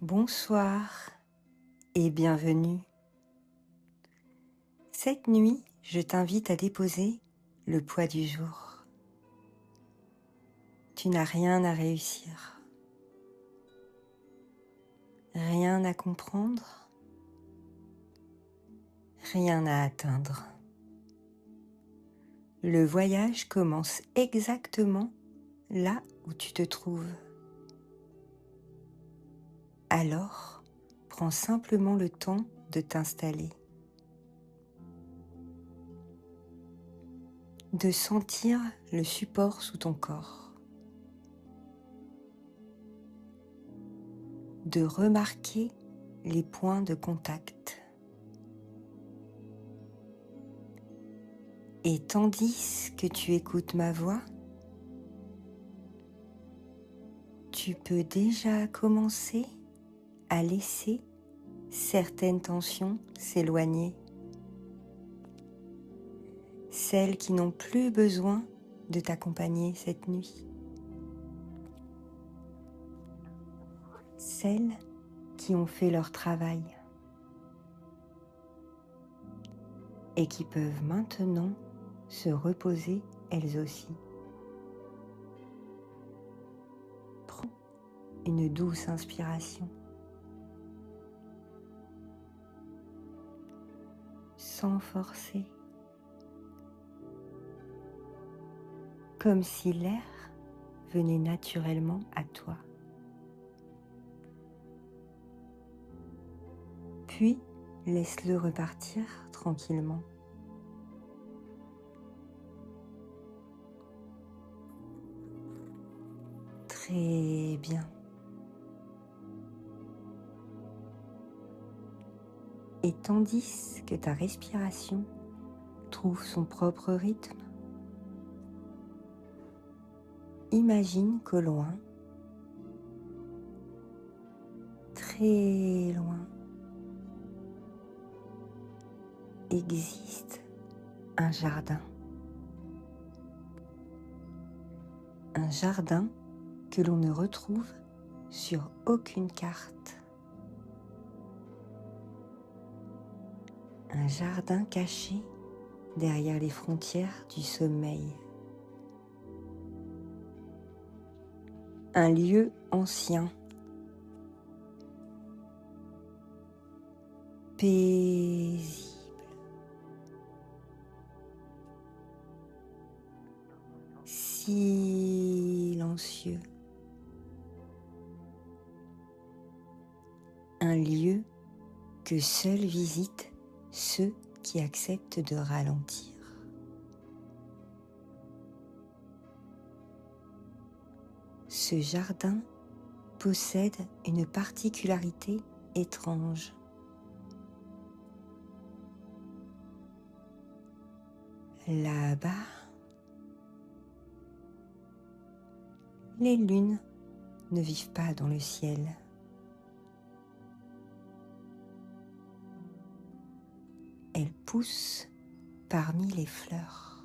Bonsoir et bienvenue. Cette nuit, je t'invite à déposer le poids du jour. Tu n'as rien à réussir, rien à comprendre, rien à atteindre. Le voyage commence exactement là où tu te trouves. Alors, prends simplement le temps de t'installer, de sentir le support sous ton corps, de remarquer les points de contact. Et tandis que tu écoutes ma voix, tu peux déjà commencer à laisser certaines tensions s'éloigner, celles qui n'ont plus besoin de t'accompagner cette nuit, celles qui ont fait leur travail et qui peuvent maintenant se reposer elles aussi. Prends une douce inspiration, sans forcer, comme si l'air venait naturellement à toi. Puis, laisse-le repartir tranquillement. Très bien. Et tandis que ta respiration trouve son propre rythme, imagine qu'au loin, très loin, existe un jardin. Un jardin que l'on ne retrouve sur aucune carte. Un jardin caché derrière les frontières du sommeil. Un lieu ancien, paisible, silencieux. Un lieu que seuls visitent ceux qui acceptent de ralentir. Ce jardin possède une particularité étrange. Là-bas, les lunes ne vivent pas dans le ciel. Elles poussent parmi les fleurs,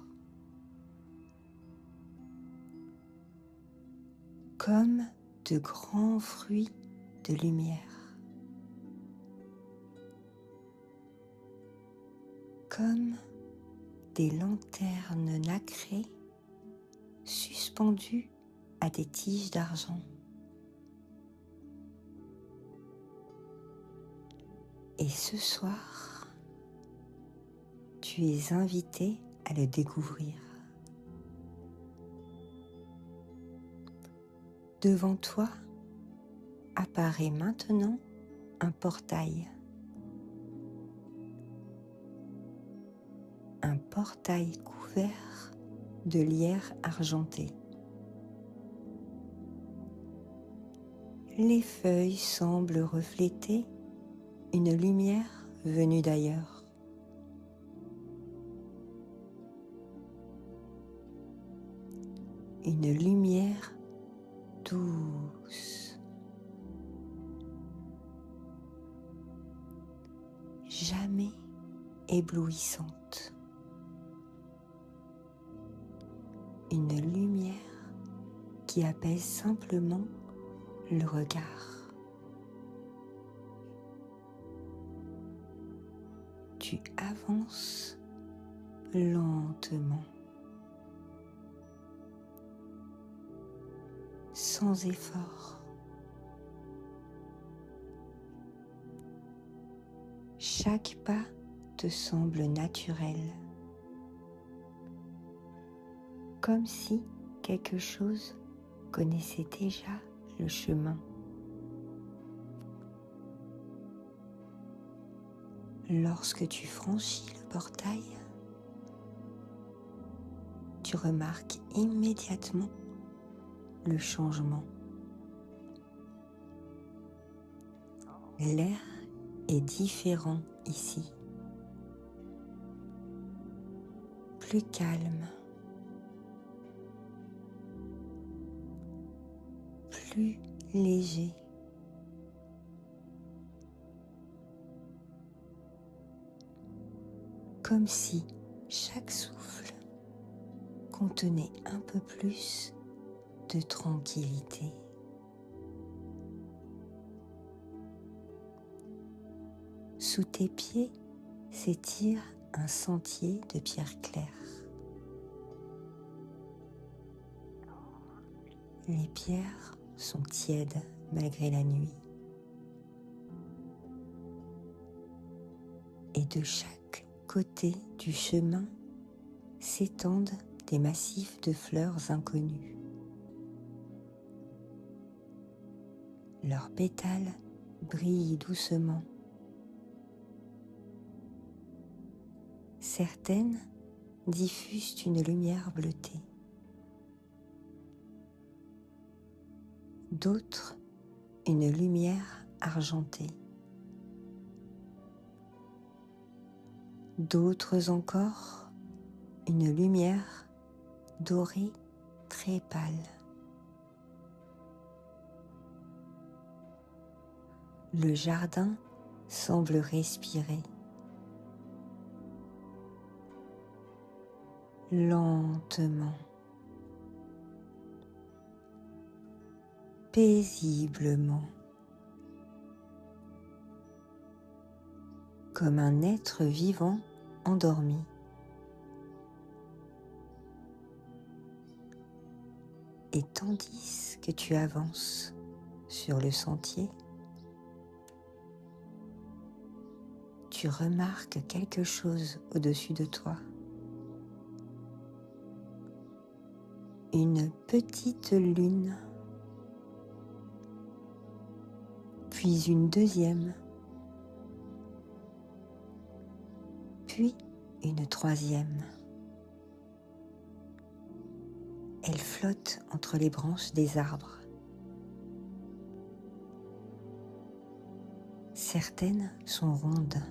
comme de grands fruits de lumière, comme des lanternes nacrées suspendues à des tiges d'argent. Et ce soir, tu es invité à le découvrir. Devant toi apparaît maintenant un portail. Un portail couvert de lierre argenté. Les feuilles semblent refléter une lumière venue d'ailleurs. Une lumière douce, jamais éblouissante. Une lumière qui apaise simplement le regard. tu avances lentement, sans effort. Chaque pas te semble naturel, comme si quelque chose connaissait déjà le chemin. Lorsque tu franchis le portail, tu remarques immédiatement le changement. L'air est différent ici, plus calme, plus léger. Comme si chaque souffle contenait un peu plus de tranquillité. Sous tes pieds s'étire un sentier de pierre claire. Les pierres sont tièdes malgré la nuit. Et de chaque côté du chemin s'étendent des massifs de fleurs inconnues. Leurs pétales brillent doucement. Certaines diffusent une lumière bleutée. D'autres, une lumière argentée. D'autres encore, une lumière dorée très pâle. Le jardin semble respirer. Lentement, paisiblement, comme un être vivant endormi. Et tandis que tu avances sur le sentier, tu remarques quelque chose au-dessus de toi. Une petite lune, puis une deuxième, puis une troisième. Elle flotte entre les branches des arbres. Certaines sont rondes,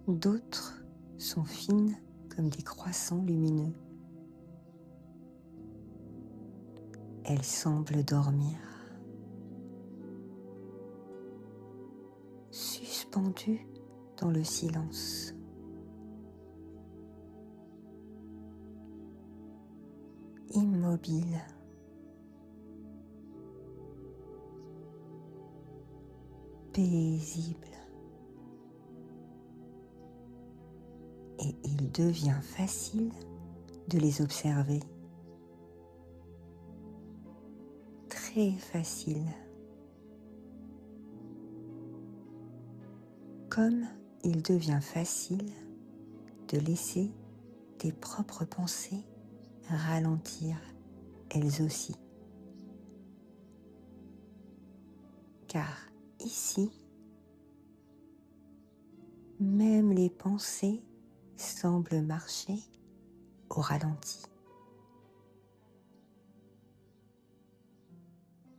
d'autres sont fines comme des croissants lumineux. Elles semblent dormir, suspendues dans le silence. Immobiles, paisibles. Et il devient facile de les observer. Très facile. Comme il devient facile de laisser tes propres pensées ralentir elles aussi. Car ici, même les pensées semblent marcher au ralenti.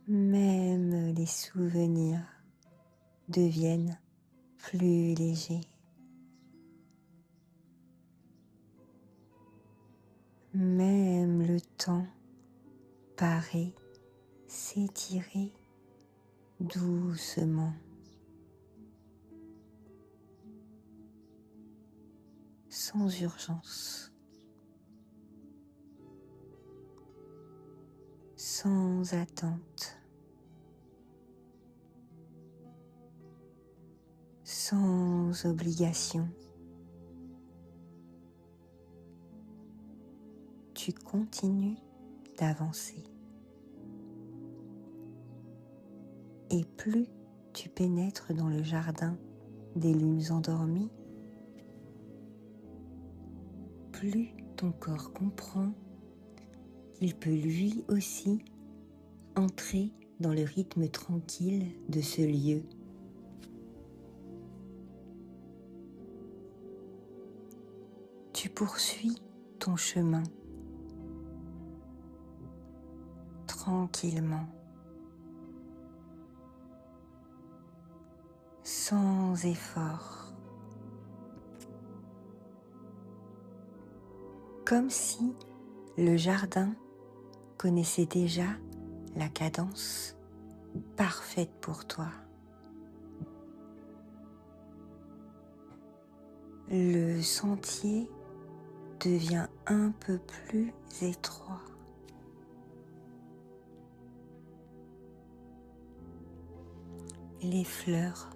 Même les souvenirs deviennent plus légers. Même le temps paraît s'étirer doucement, sans urgence, sans attente, sans obligation. Tu continues d'avancer. Et plus tu pénètres dans le jardin des lunes endormies, plus ton corps comprend qu'il peut lui aussi entrer dans le rythme tranquille de ce lieu. Tu poursuis ton chemin tranquillement, sans effort, comme si le jardin connaissait déjà la cadence parfaite pour toi. Le sentier devient un peu plus étroit. Les fleurs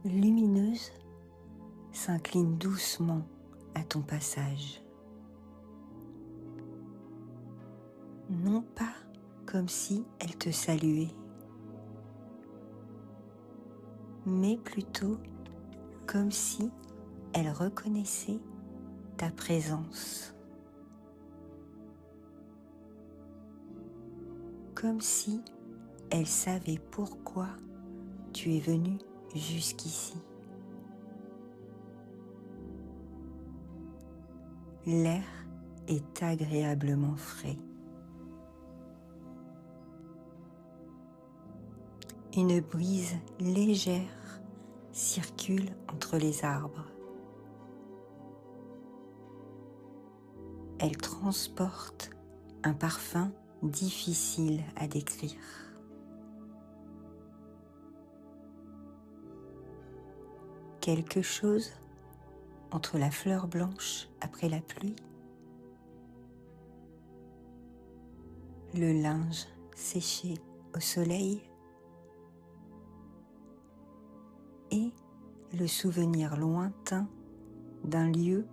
lumineuses s'inclinent doucement à ton passage. Non pas comme si elles te saluaient, mais plutôt comme si elles reconnaissaient ta présence. Comme si elles savaient pourquoi tu es venu jusqu'ici. L'air est agréablement frais. Une brise légère circule entre les arbres. Elle transporte un parfum difficile à décrire. Quelque chose entre la fleur blanche après la pluie, le linge séché au soleil et le souvenir lointain d'un lieu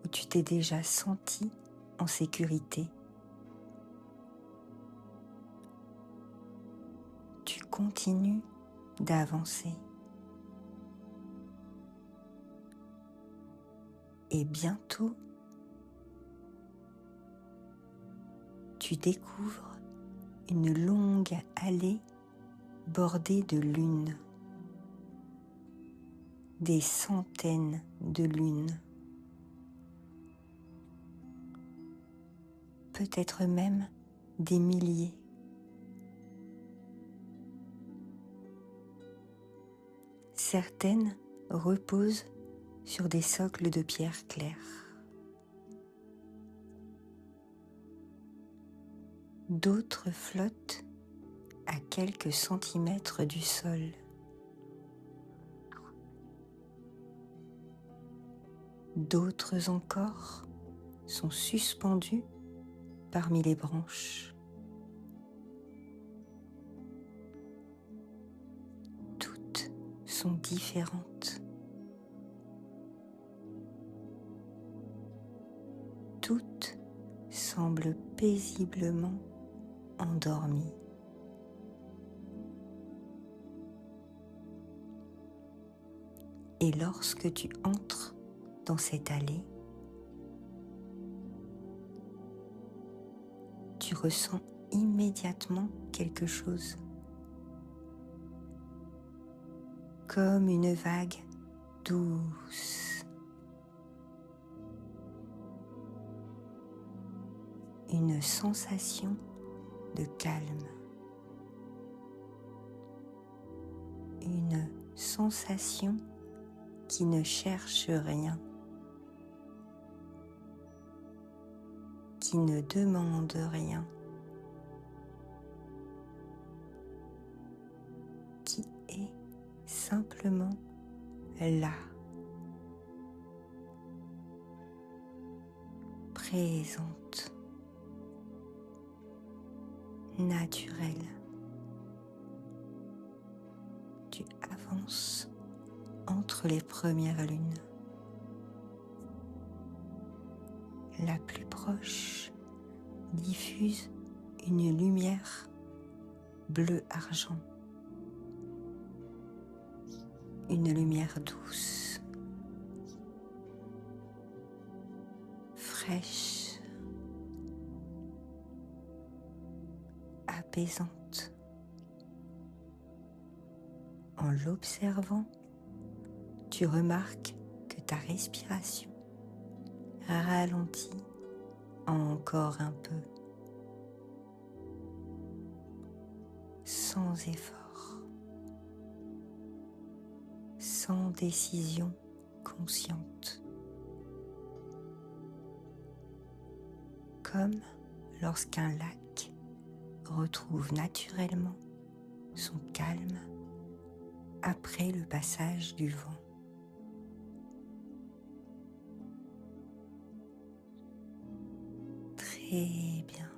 où tu t'es déjà senti en sécurité. Tu continues d'avancer. Et bientôt, tu découvres une longue allée bordée de lunes. Des centaines de lunes. Peut-être même des milliers. Certaines reposent sur des socles de pierre claire. D'autres flottent à quelques centimètres du sol. D'autres encore sont suspendues parmi les branches. Toutes sont différentes. Toutes semblent paisiblement endormies. Et lorsque tu entres dans cette allée, tu ressens immédiatement quelque chose, comme une vague douce, une sensation de calme, une sensation qui ne cherche rien, qui ne demande rien, qui est simplement là, présente, naturelle. Tu avances entre les premières lunes. La plus proche diffuse une lumière bleu-argent, une lumière douce, fraîche, apaisante. En l'observant, tu remarques que ta respiration ralentit encore un peu, sans effort, sans décision consciente, comme lorsqu'un lac retrouve naturellement son calme après le passage du vent. Très bien.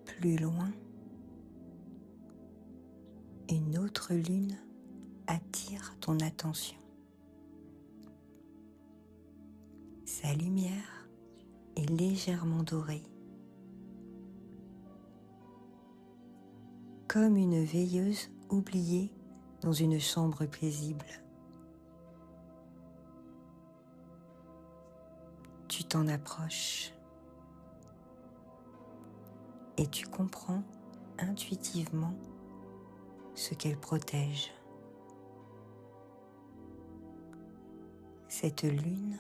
Plus loin, une autre lune attire ton attention. Sa lumière est légèrement dorée, comme une veilleuse oubliée dans une chambre paisible. Tu t'en approches et tu comprends intuitivement ce qu'elle protège. Cette lune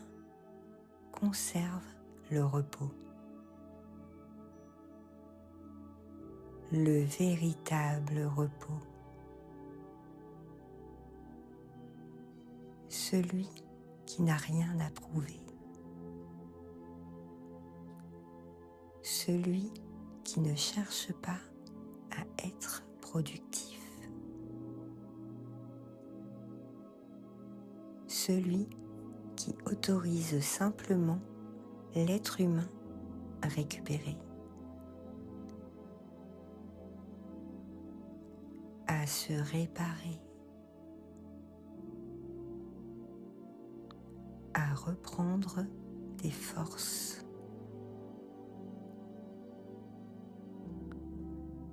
conserve le repos, le véritable repos, celui qui n'a rien à prouver, celui qui ne cherche pas à être productif, celui qui autorise simplement l'être humain à récupérer, à se réparer, à reprendre des forces.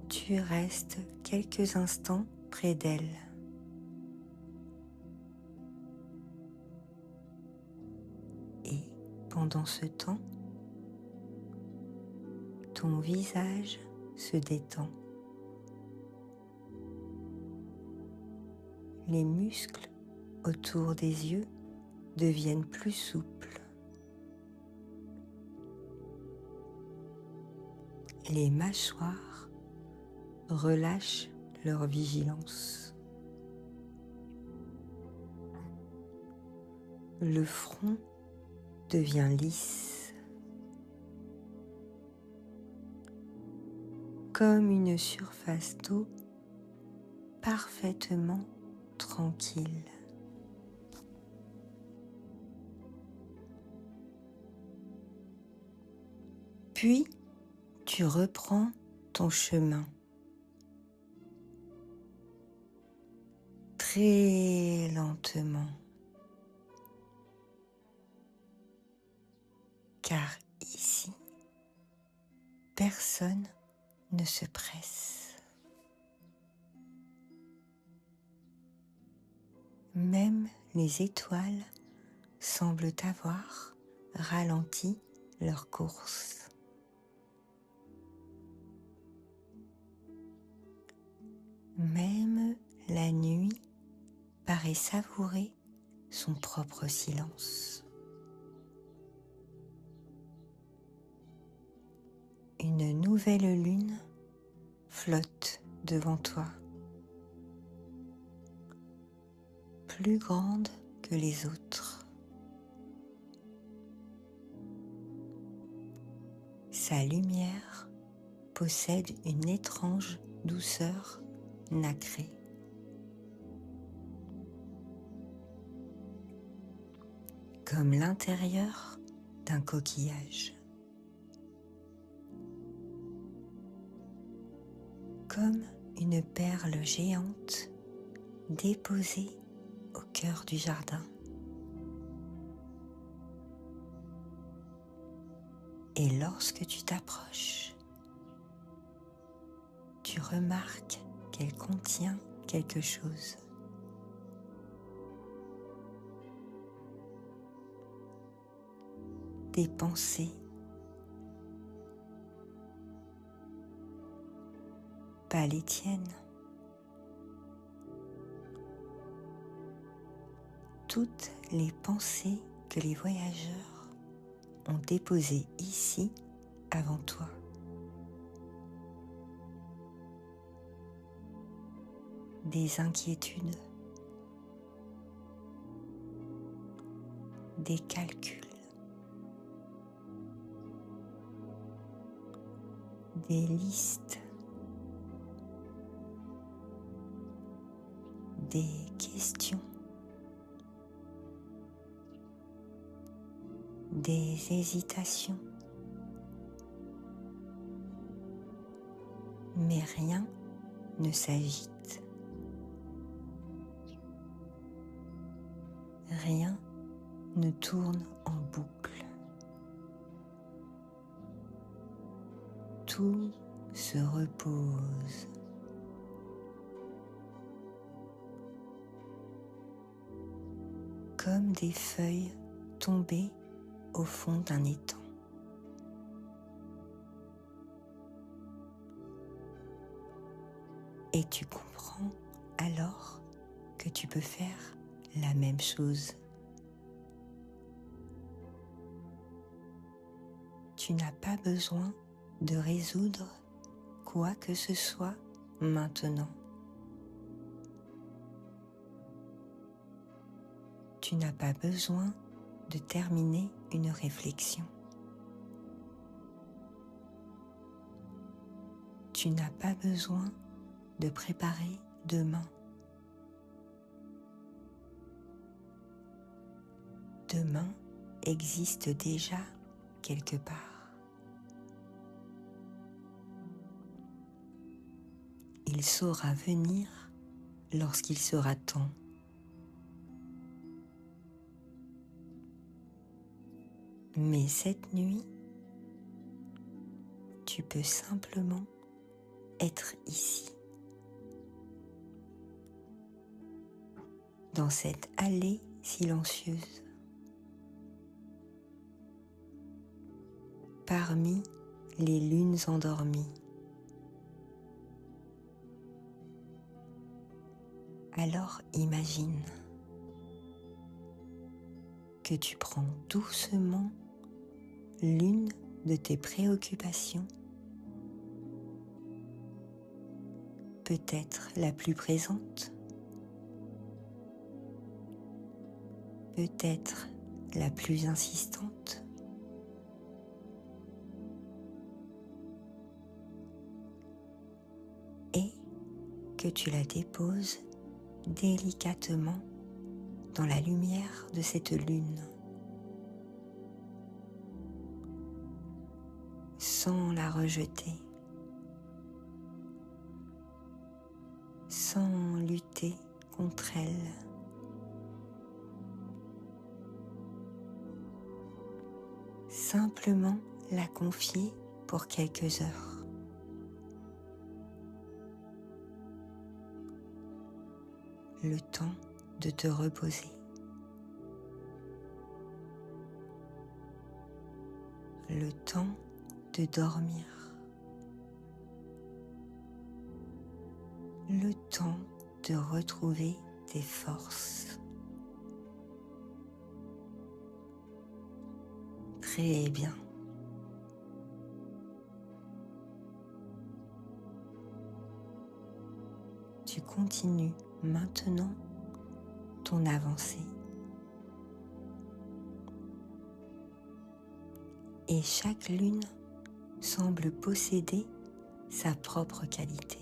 Tu restes quelques instants près d'elle. Et pendant ce temps, ton visage se détend. Les muscles autour des yeux deviennent plus souples. Les mâchoires relâchent leur vigilance. Le front devient lisse, comme une surface d'eau parfaitement tranquille. Puis, tu reprends ton chemin. Très lentement, car ici, personne ne se presse. Même les étoiles semblent avoir ralenti leur course. Même la nuit paraît savourer son propre silence. Une nouvelle lune flotte devant toi, plus grande que les autres. Sa lumière possède une étrange douceur nacrée. Comme l'intérieur d'un coquillage. Comme une perle géante déposée au cœur du jardin. Et lorsque tu t'approches, tu remarques qu'elle contient quelque chose. Des pensées, pas les tiennes. Toutes les pensées que les voyageurs ont déposées ici avant toi. Des inquiétudes, des calculs, des listes, des questions, des hésitations, mais rien ne s'agite. Rien ne tourne en boucle. Tout se repose. Comme des feuilles tombées au fond d'un étang. Et tu comprends alors que tu peux faire la même chose. Tu n'as pas besoin de résoudre quoi que ce soit maintenant. Tu n'as pas besoin de terminer une réflexion. Tu n'as pas besoin de préparer demain. Demain existe déjà quelque part. Il saura venir lorsqu'il sera temps. Mais cette nuit, tu peux simplement être ici, dans cette allée silencieuse, parmi les lunes endormies. Alors imagine que tu prends doucement l'une de tes préoccupations, peut-être la plus présente, peut-être la plus insistante, et que tu la déposes délicatement dans la lumière de cette lune, sans la rejeter, sans lutter contre elle. Simplement la confier pour quelques heures. Le temps de te reposer. Le temps de dormir. Le temps de retrouver tes forces. Très bien. Tu continues maintenant ton avancée. Et chaque lune semble posséder sa propre qualité.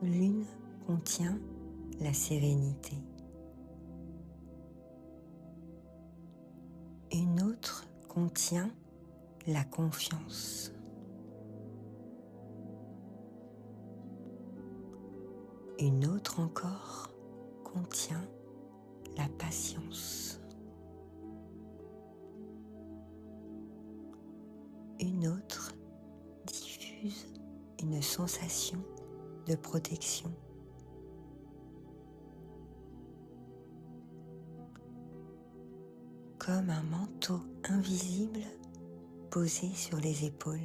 L'une contient la sérénité. Une autre contient la confiance. Une autre encore contient la patience. Une autre diffuse une sensation de protection. Comme un manteau invisible posé sur les épaules.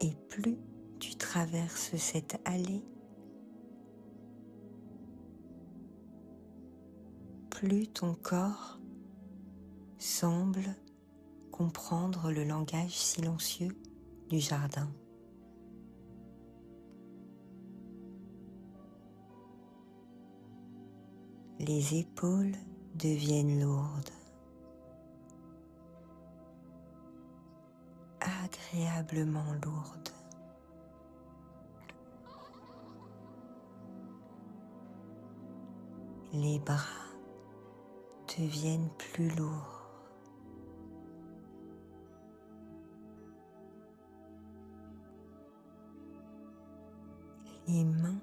Et plus tu traverses cette allée, plus ton corps semble comprendre le langage silencieux du jardin. Les épaules deviennent lourdes, agréablement lourdes. Les bras deviennent plus lourds. Les mains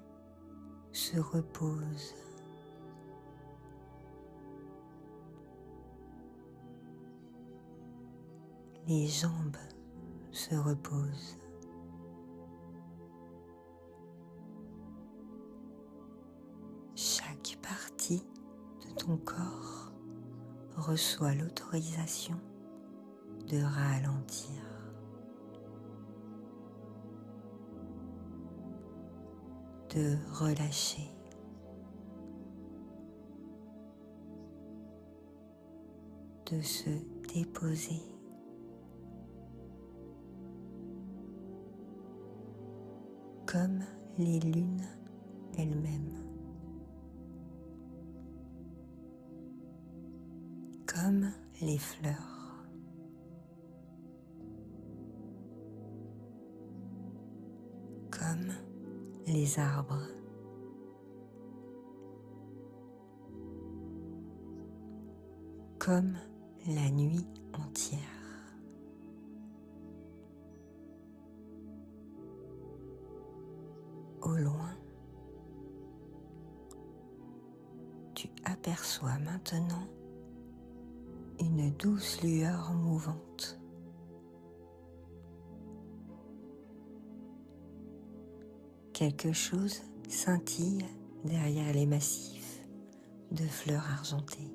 se reposent. Les jambes se reposent. Chaque partie de ton corps reçoit l'autorisation de ralentir. De relâcher. De se déposer. Comme les lunes elles-mêmes. Comme les fleurs. Comme les arbres. Comme la nuit entière. Au loin, tu aperçois maintenant une douce lueur mouvante. Quelque chose scintille derrière les massifs de fleurs argentées.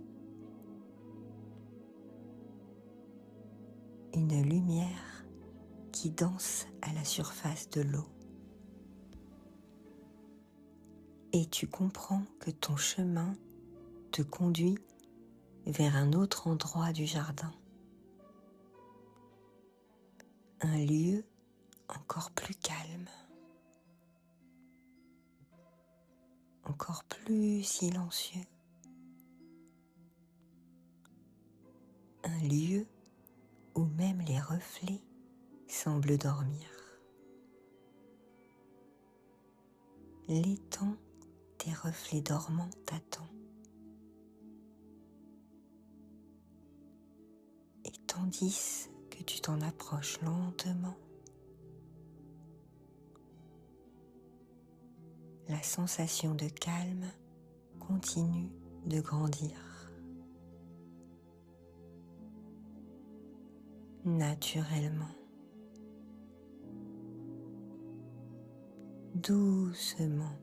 Une lumière qui danse à la surface de l'eau. Et tu comprends que ton chemin te conduit vers un autre endroit du jardin. Un lieu encore plus calme, encore plus silencieux. Un lieu où même les reflets semblent dormir. L'étang des reflets dormants t'attend. Et tandis que tu t'en approches lentement, la sensation de calme continue de grandir. Naturellement, doucement,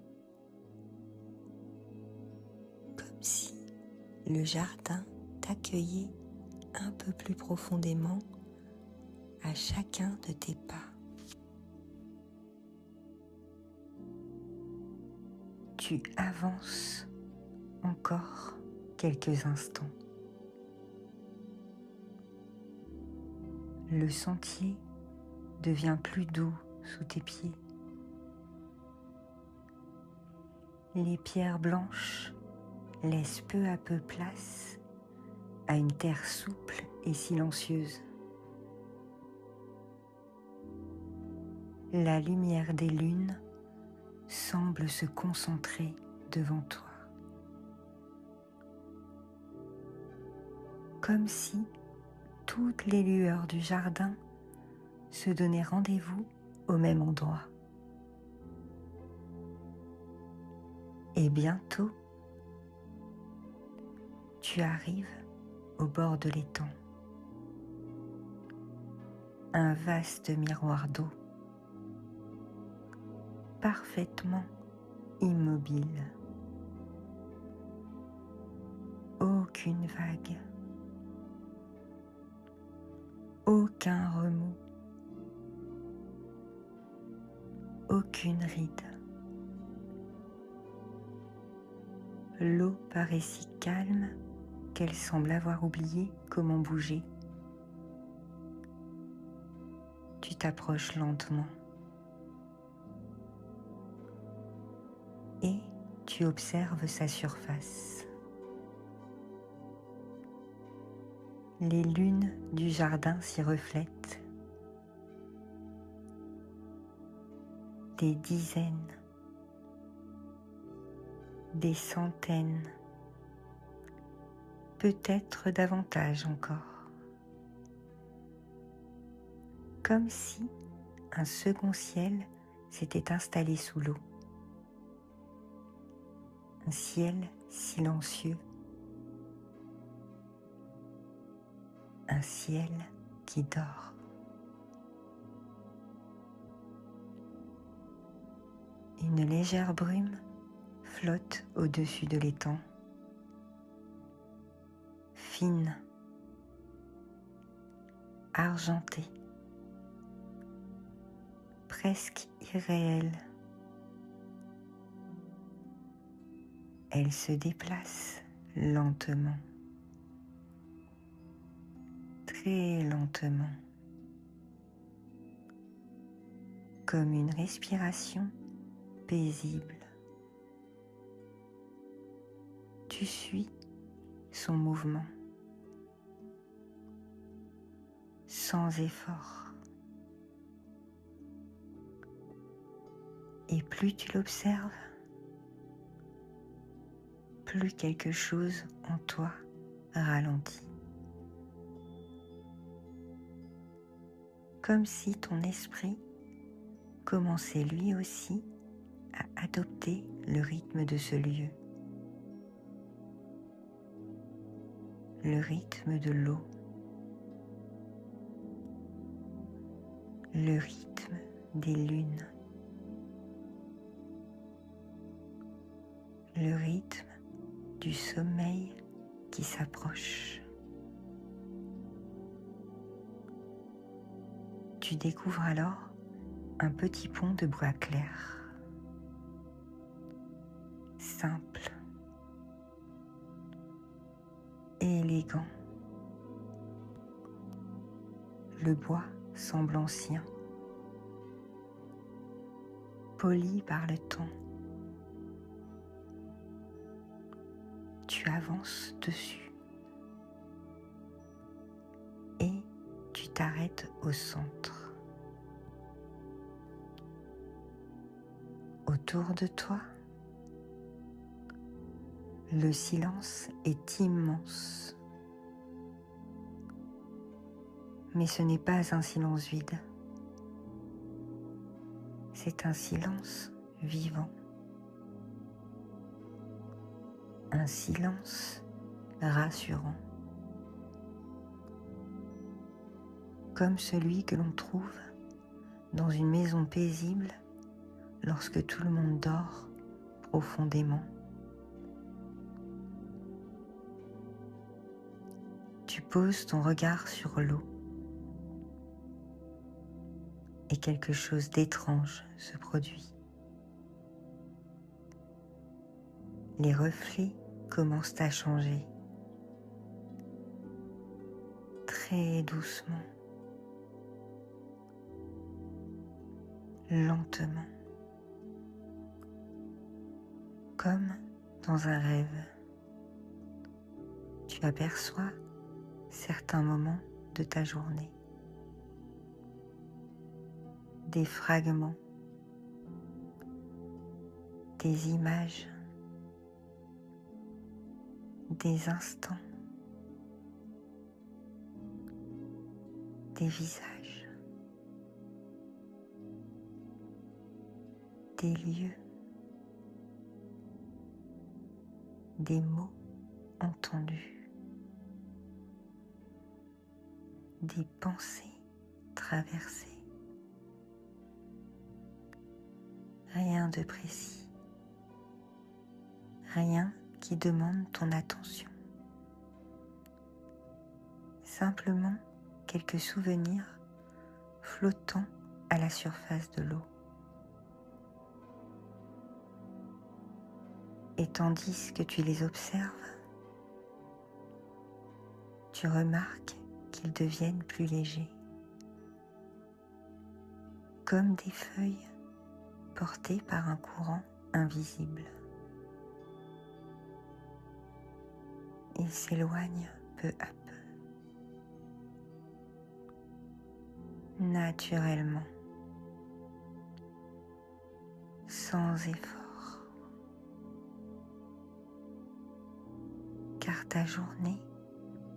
comme si le jardin t'accueillait un peu plus profondément à chacun de tes pas. Tu avances encore quelques instants. Le sentier devient plus doux sous tes pieds. Les pierres blanches laissent peu à peu place à une terre souple et silencieuse. La lumière des lunes semble se concentrer devant toi. Comme si toutes les lueurs du jardin se donner rendez-vous au même endroit. Et bientôt, tu arrives au bord de l'étang. Un vaste miroir d'eau, parfaitement immobile. Aucune vague, aucun remous, aucune ride. L'eau paraît si calme qu'elle semble avoir oublié comment bouger. Tu t'approches lentement et tu observes sa surface. Les lunes du jardin s'y reflètent. Des dizaines, des centaines, peut-être davantage encore. Comme si un second ciel s'était installé sous l'eau. Un ciel silencieux. Un ciel qui dort. Une légère brume flotte au-dessus de l'étang. Fine, argentée, presque irréelle. Elle se déplace lentement, très lentement, comme une respiration paisible. Tu suis son mouvement, sans effort. Et plus tu l'observes, plus quelque chose en toi ralentit. Comme si ton esprit commençait lui aussi à adopter le rythme de ce lieu, le rythme de l'eau, le rythme des lunes, le rythme du sommeil qui s'approche. Tu découvres alors un petit pont de bois clair, simple, élégant. Le bois semble ancien, poli par le temps. Tu avances dessus et tu t'arrêtes au centre. Autour de toi, le silence est immense. Mais ce n'est pas un silence vide. C'est un silence vivant. Un silence rassurant. Comme celui que l'on trouve dans une maison paisible lorsque tout le monde dort profondément. Tu poses ton regard sur l'eau et quelque chose d'étrange se produit. Les reflets commencent à changer, très doucement, lentement, comme dans un rêve. Tu aperçois certains moments de ta journée, des fragments, des images, des instants. des visages, des lieux, des mots entendus, des pensées traversées. Rien de précis, rien qui demande ton attention. Simplement quelques souvenirs flottant à la surface de l'eau. Et tandis que tu les observes, tu remarques qu'ils deviennent plus légers, comme des feuilles portées par un courant invisible. Ils s'éloignent peu à peu, naturellement, sans effort, car ta journée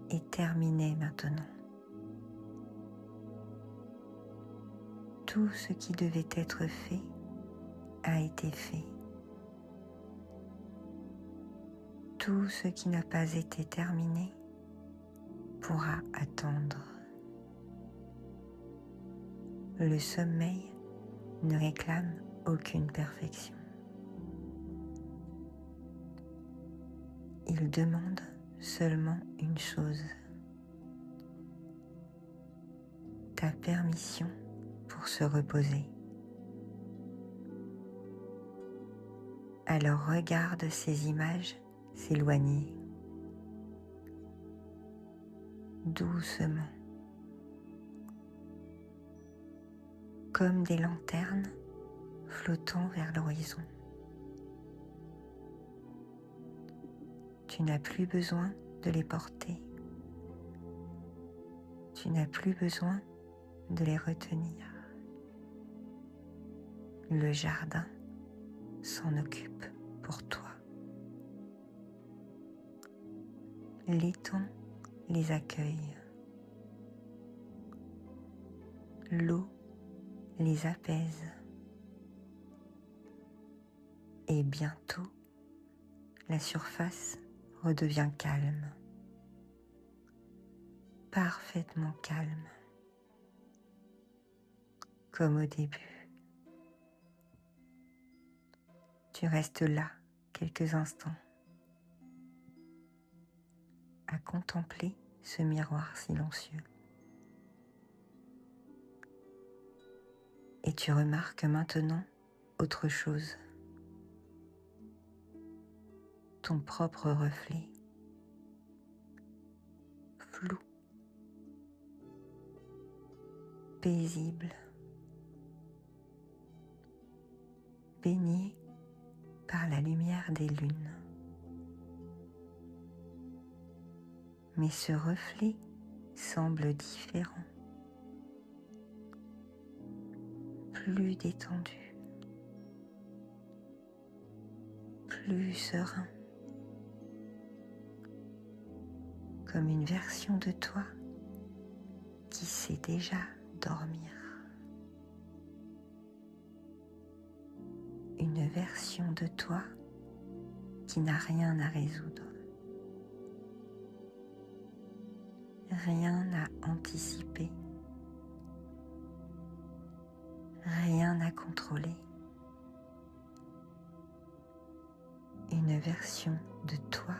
est terminée maintenant. Tout ce qui devait être fait a été fait. Tout ce qui n'a pas été terminé pourra attendre. Le sommeil ne réclame aucune perfection. Il demande seulement une chose, ta permission pour se reposer. Alors regarde ces images s'éloigner, doucement, comme des lanternes flottant vers l'horizon. Tu n'as plus besoin de les porter. Tu n'as plus besoin de les retenir. Le jardin s'en occupe pour toi. L'étang les accueille. L'eau les apaise. Et bientôt, la surface redevient calme, parfaitement calme, comme au début. Tu restes là quelques instants, à contempler ce miroir silencieux. Et tu remarques maintenant autre chose, ton propre reflet, flou, paisible, baigné par la lumière des lunes. Mais ce reflet semble différent, plus détendu, plus serein, comme une version de toi qui sait déjà dormir. Une version de toi qui n'a rien à résoudre, rien à anticiper, rien à contrôler. Une version de toi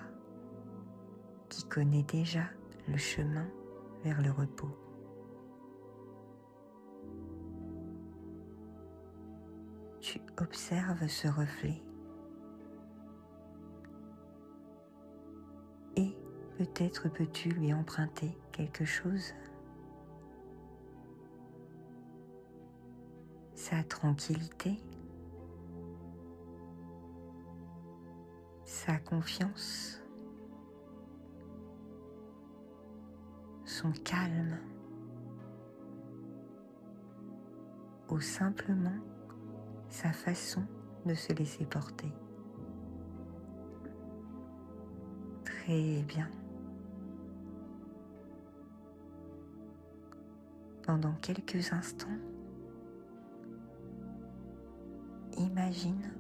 qui connaît déjà le chemin vers le repos. Tu observes ce reflet et peut-être peux-tu lui emprunter quelque chose. Sa tranquillité, sa confiance, son calme, ou simplement sa façon de se laisser porter. Très bien. pendant quelques instants, imagine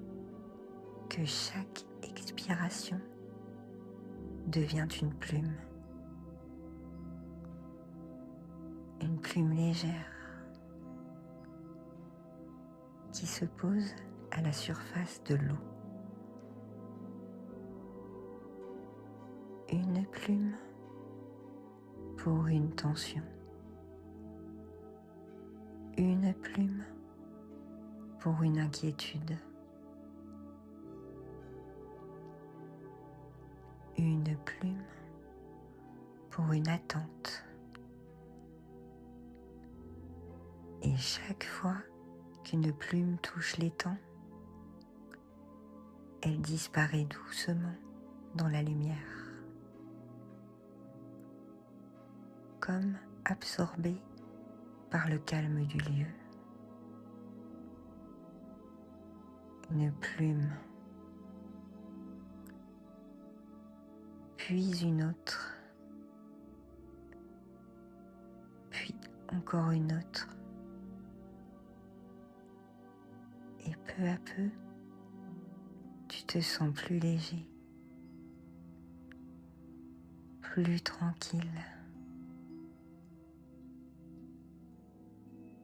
que chaque expiration devient une plume légère qui se pose à la surface de l'eau. Une plume pour une tension. Une plume pour une inquiétude. Une plume pour une attente. Et chaque fois qu'une plume touche l'étang, elle disparaît doucement dans la lumière, comme absorbée par le calme du lieu. Une plume, puis une autre, puis encore une autre. Et peu à peu, tu te sens plus léger, plus tranquille,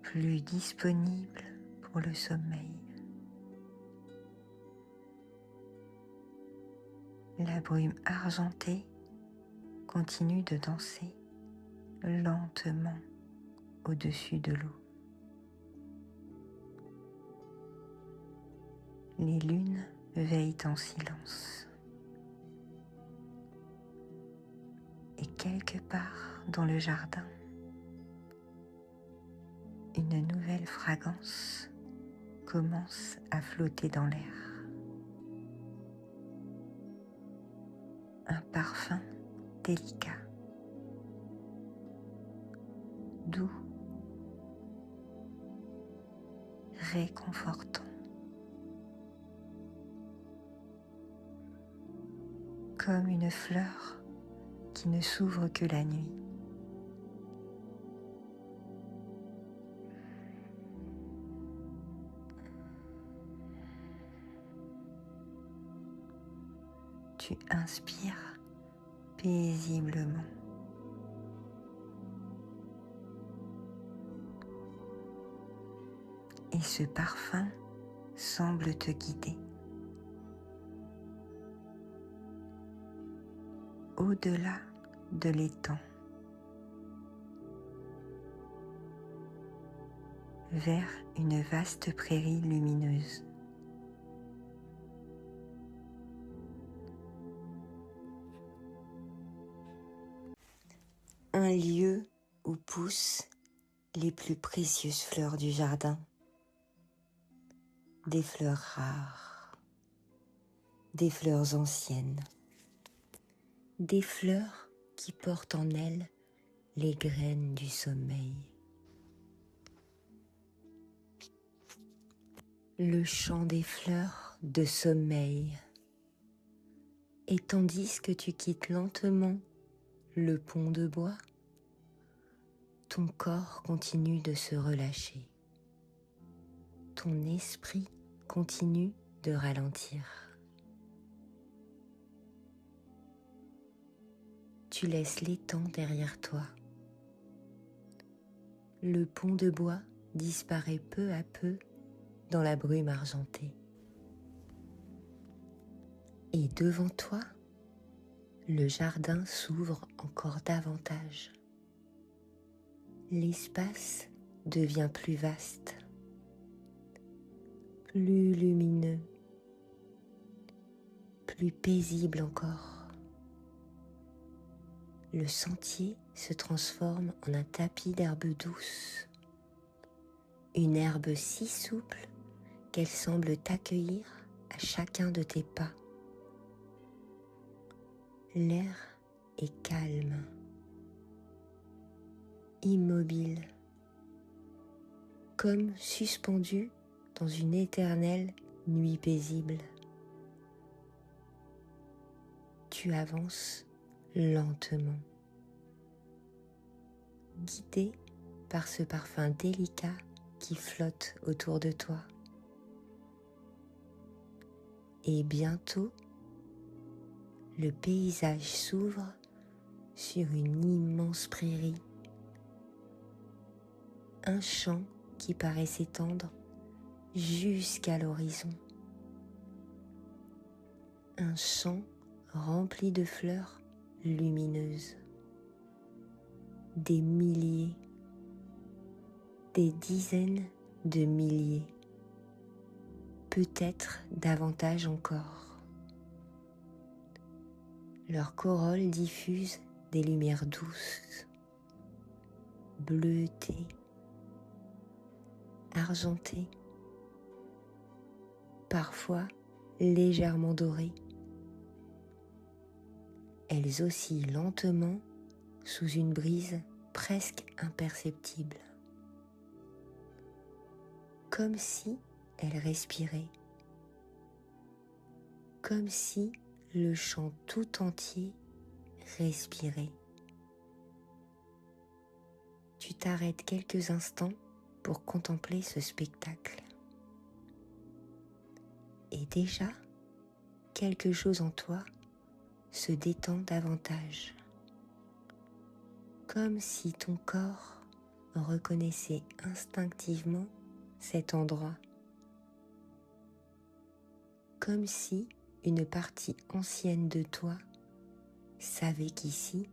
plus disponible pour le sommeil. La brume argentée continue de danser lentement au-dessus de l'eau. Les lunes veillent en silence. Et quelque part dans le jardin, une nouvelle fragrance commence à flotter dans l'air. Un parfum délicat, doux, réconfortant, comme une fleur qui ne s'ouvre que la nuit. Tu inspires paisiblement. Et ce parfum semble te guider. Au-delà de l'étang, vers une vaste prairie lumineuse. Un lieu où poussent les plus précieuses fleurs du jardin. Des fleurs rares, des fleurs anciennes, des fleurs qui portent en elles les graines du sommeil. Le chant des fleurs de sommeil. Et tandis que tu quittes lentement le pont de bois, ton corps continue de se relâcher. Ton esprit continue de ralentir. Tu laisses l'étang derrière toi. Le pont de bois disparaît peu à peu dans la brume argentée. Et devant toi, le jardin s'ouvre encore davantage. L'espace devient plus vaste, plus lumineux, plus paisible encore. Le sentier se transforme en un tapis d'herbe douce, une herbe si souple qu'elle semble t'accueillir à chacun de tes pas. L'air est calme, immobile, comme suspendu dans une éternelle nuit paisible. Tu avances lentement, guidé par ce parfum délicat qui flotte autour de toi. Et bientôt, le paysage s'ouvre sur une immense prairie, un champ qui paraît s'étendre jusqu'à l'horizon, un champ rempli de fleurs lumineuses, des milliers, des dizaines de milliers, peut-être davantage encore. Leur corolle diffuse des lumières douces, bleutées, argentées, parfois légèrement dorées. Elles oscillent lentement sous une brise presque imperceptible, comme si elles respiraient, comme si le champ tout entier respirait. Tu t'arrêtes quelques instants pour contempler ce spectacle. Et déjà, quelque chose en toi se détend davantage, comme si ton corps reconnaissait instinctivement cet endroit, comme si une partie ancienne de toi savait qu'ici,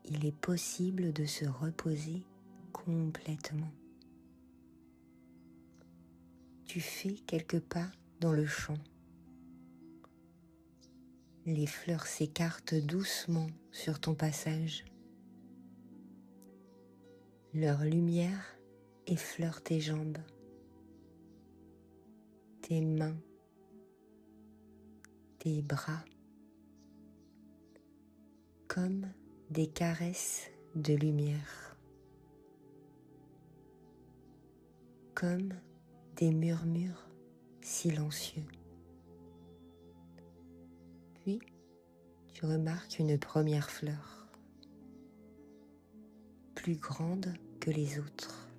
il est possible de se reposer complètement. Tu fais quelques pas dans le champ. Les fleurs s'écartent doucement sur ton passage. Leur lumière effleure tes jambes, tes mains, tes bras, comme des caresses de lumière, comme des murmures silencieux. Puis, tu remarques une première fleur, plus grande que les autres.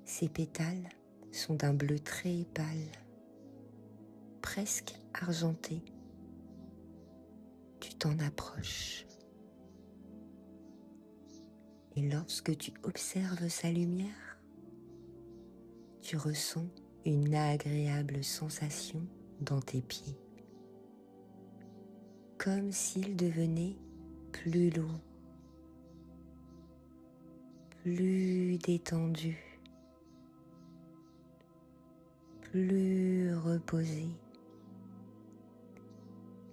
Ses pétales sont d'un bleu très pâle, presque argenté. Tu t'en approches. Et lorsque tu observes sa lumière, tu ressens une agréable sensation dans tes pieds, comme s'ils devenaient plus lourds, plus détendus, plus reposés.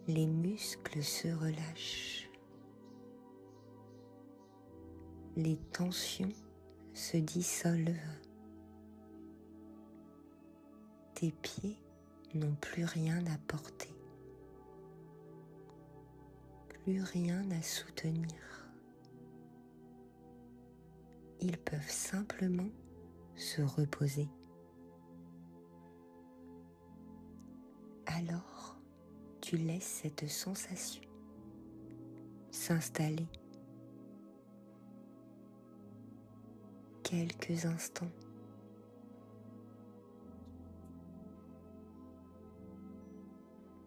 Les muscles se relâchent, les tensions se dissolvent. Tes pieds n'ont plus rien à porter, plus rien à soutenir. Ils peuvent simplement se reposer. Alors, tu laisses cette sensation s'installer quelques instants.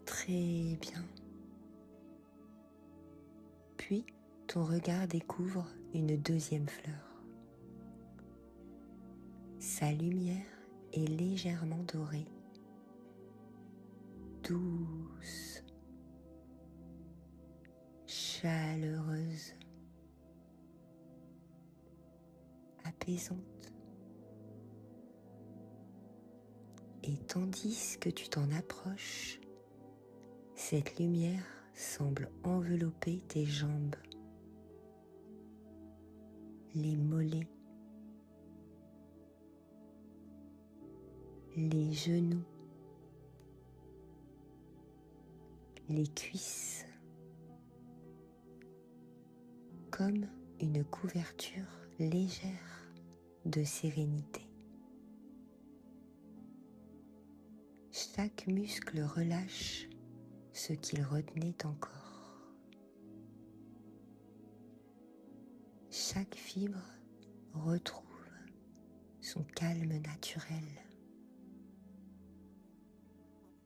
Très bien. Puis, ton regard découvre une deuxième fleur. Sa lumière est légèrement dorée, douce, chaleureuse, apaisante. Et tandis que tu t'en approches, cette lumière semble envelopper tes jambes, les mollets, les genoux, les cuisses, comme une couverture légère de sérénité. Chaque muscle relâche ce qu'il retenait encore. chaque fibre retrouve son calme naturel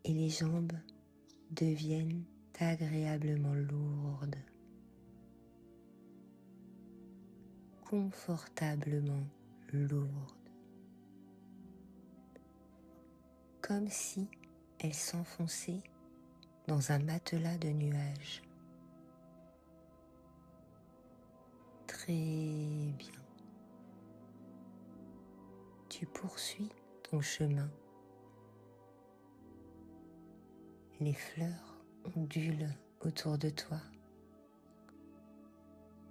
et les jambes deviennent agréablement lourdes, confortablement lourdes, comme si elles s'enfonçaient dans un matelas de nuages. Très bien. Tu poursuis ton chemin. Les fleurs ondulent autour de toi.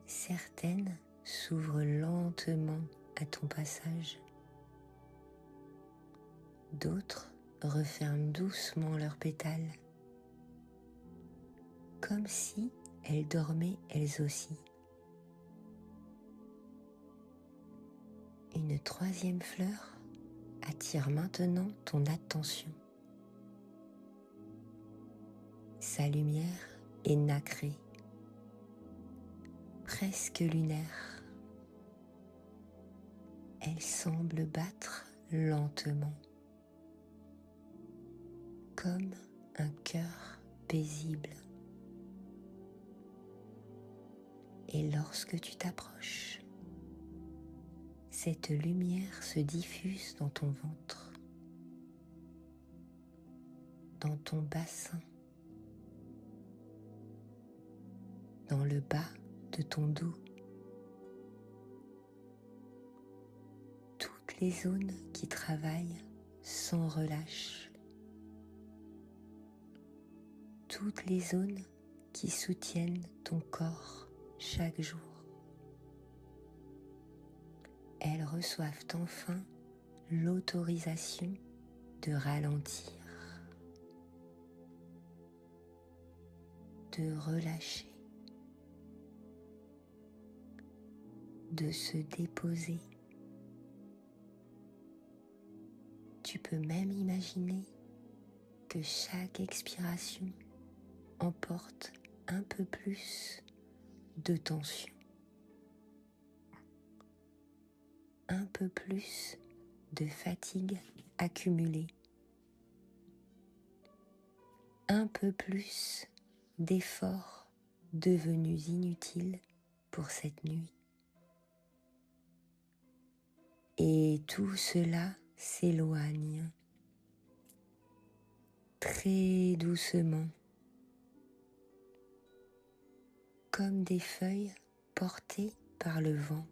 Certaines s'ouvrent lentement à ton passage. D'autres referment doucement leurs pétales, comme si elles dormaient elles aussi. Une troisième fleur attire maintenant ton attention. Sa lumière est nacrée, presque lunaire. Elle semble battre lentement, comme un cœur paisible. Et lorsque tu t'approches, cette lumière se diffuse dans ton ventre, dans ton bassin, dans le bas de ton dos. Toutes les zones qui travaillent sans relâche. Toutes les zones qui soutiennent ton corps chaque jour. Elles reçoivent enfin l'autorisation de ralentir, de relâcher, de se déposer. Tu peux même imaginer que chaque expiration emporte un peu plus de tension, un peu plus de fatigue accumulée, un peu plus d'efforts devenus inutiles pour cette nuit. Et tout cela s'éloigne très doucement, comme des feuilles portées par le vent.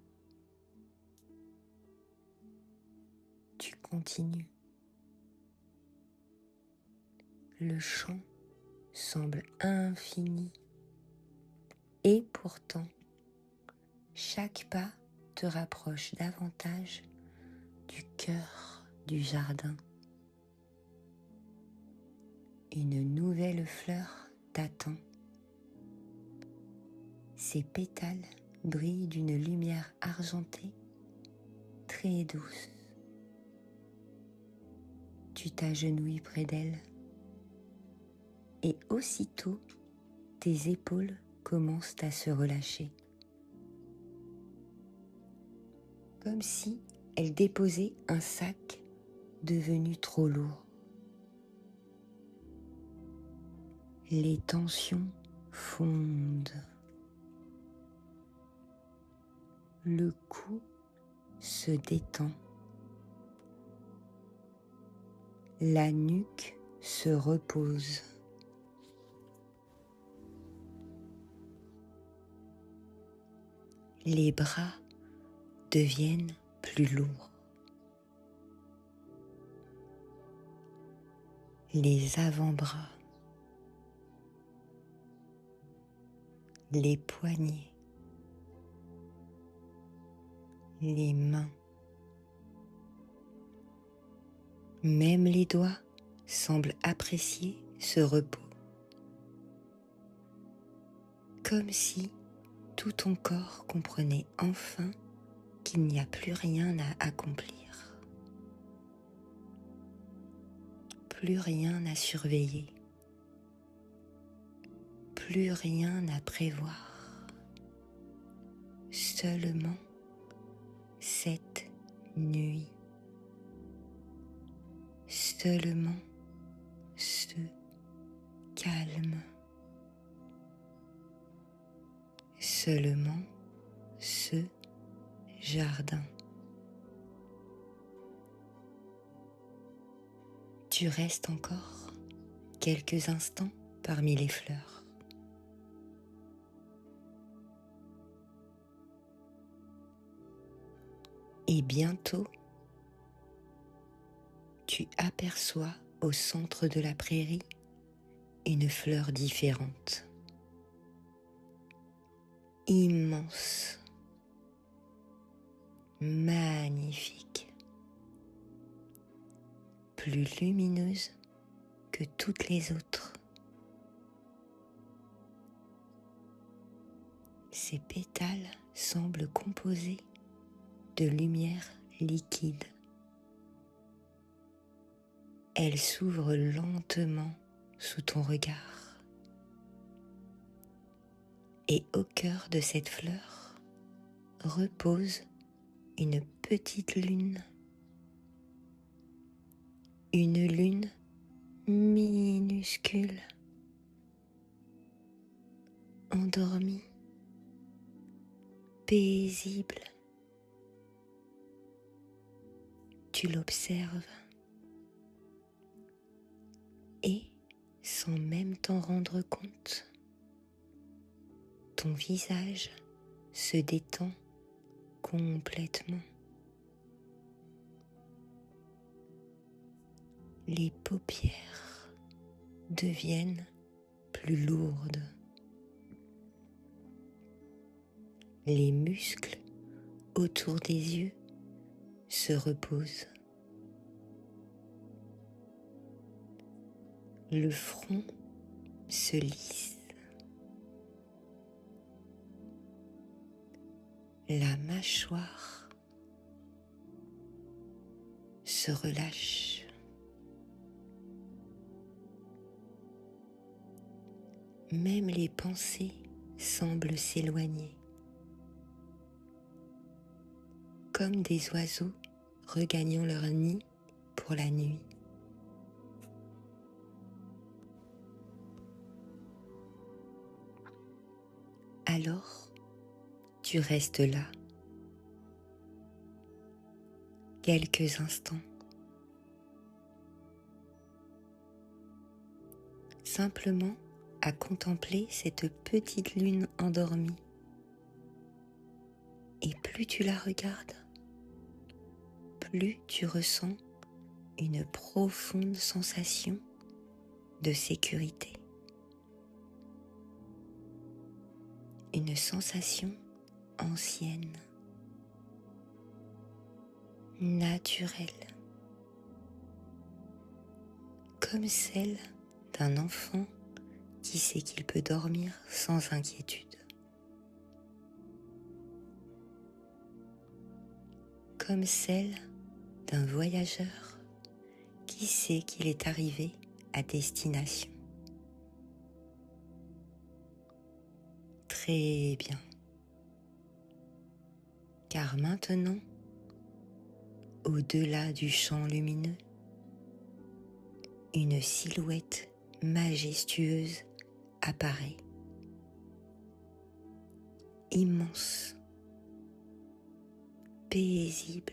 Tu continues. Le champ semble infini et pourtant, chaque pas te rapproche davantage du cœur du jardin. Une nouvelle fleur t'attend. Ses pétales brillent d'une lumière argentée très douce. Tu t'agenouilles près d'elle et aussitôt tes épaules commencent à se relâcher, comme si elle déposait un sac devenu trop lourd. Les tensions fondent. Le cou se détend. La nuque se repose. Les bras deviennent plus lourds. Les avant-bras, les poignets, les mains, même les doigts semblent apprécier ce repos, comme si tout ton corps comprenait enfin qu'il n'y a plus rien à accomplir, plus rien à surveiller, plus rien à prévoir. seulement cette nuit, seulement ce calme, seulement ce jardin. Tu restes encore quelques instants parmi les fleurs. Et bientôt, tu aperçois au centre de la prairie une fleur différente, immense, magnifique, plus lumineuse que toutes les autres. Ses pétales semblent composés de lumière liquide. Elle s'ouvre lentement sous ton regard. Et au cœur de cette fleur repose une petite lune. Une lune minuscule, endormie, paisible. Tu l'observes et, sans même t'en rendre compte, ton visage se détend complètement. Les paupières deviennent plus lourdes. Les muscles autour des yeux se reposent. Le front se lisse. La mâchoire se relâche. Même les pensées semblent s'éloigner, comme des oiseaux regagnant leur nid pour la nuit. Alors, tu restes là, quelques instants, simplement à contempler cette petite lune endormie. Et plus tu la regardes, plus tu ressens une profonde sensation de sécurité. Une sensation ancienne, naturelle, comme celle d'un enfant qui sait qu'il peut dormir sans inquiétude. Comme celle d'un voyageur qui sait qu'il est arrivé à destination. Très bien. Car maintenant, au-delà du champ lumineux, une silhouette majestueuse apparaît. Immense, paisible,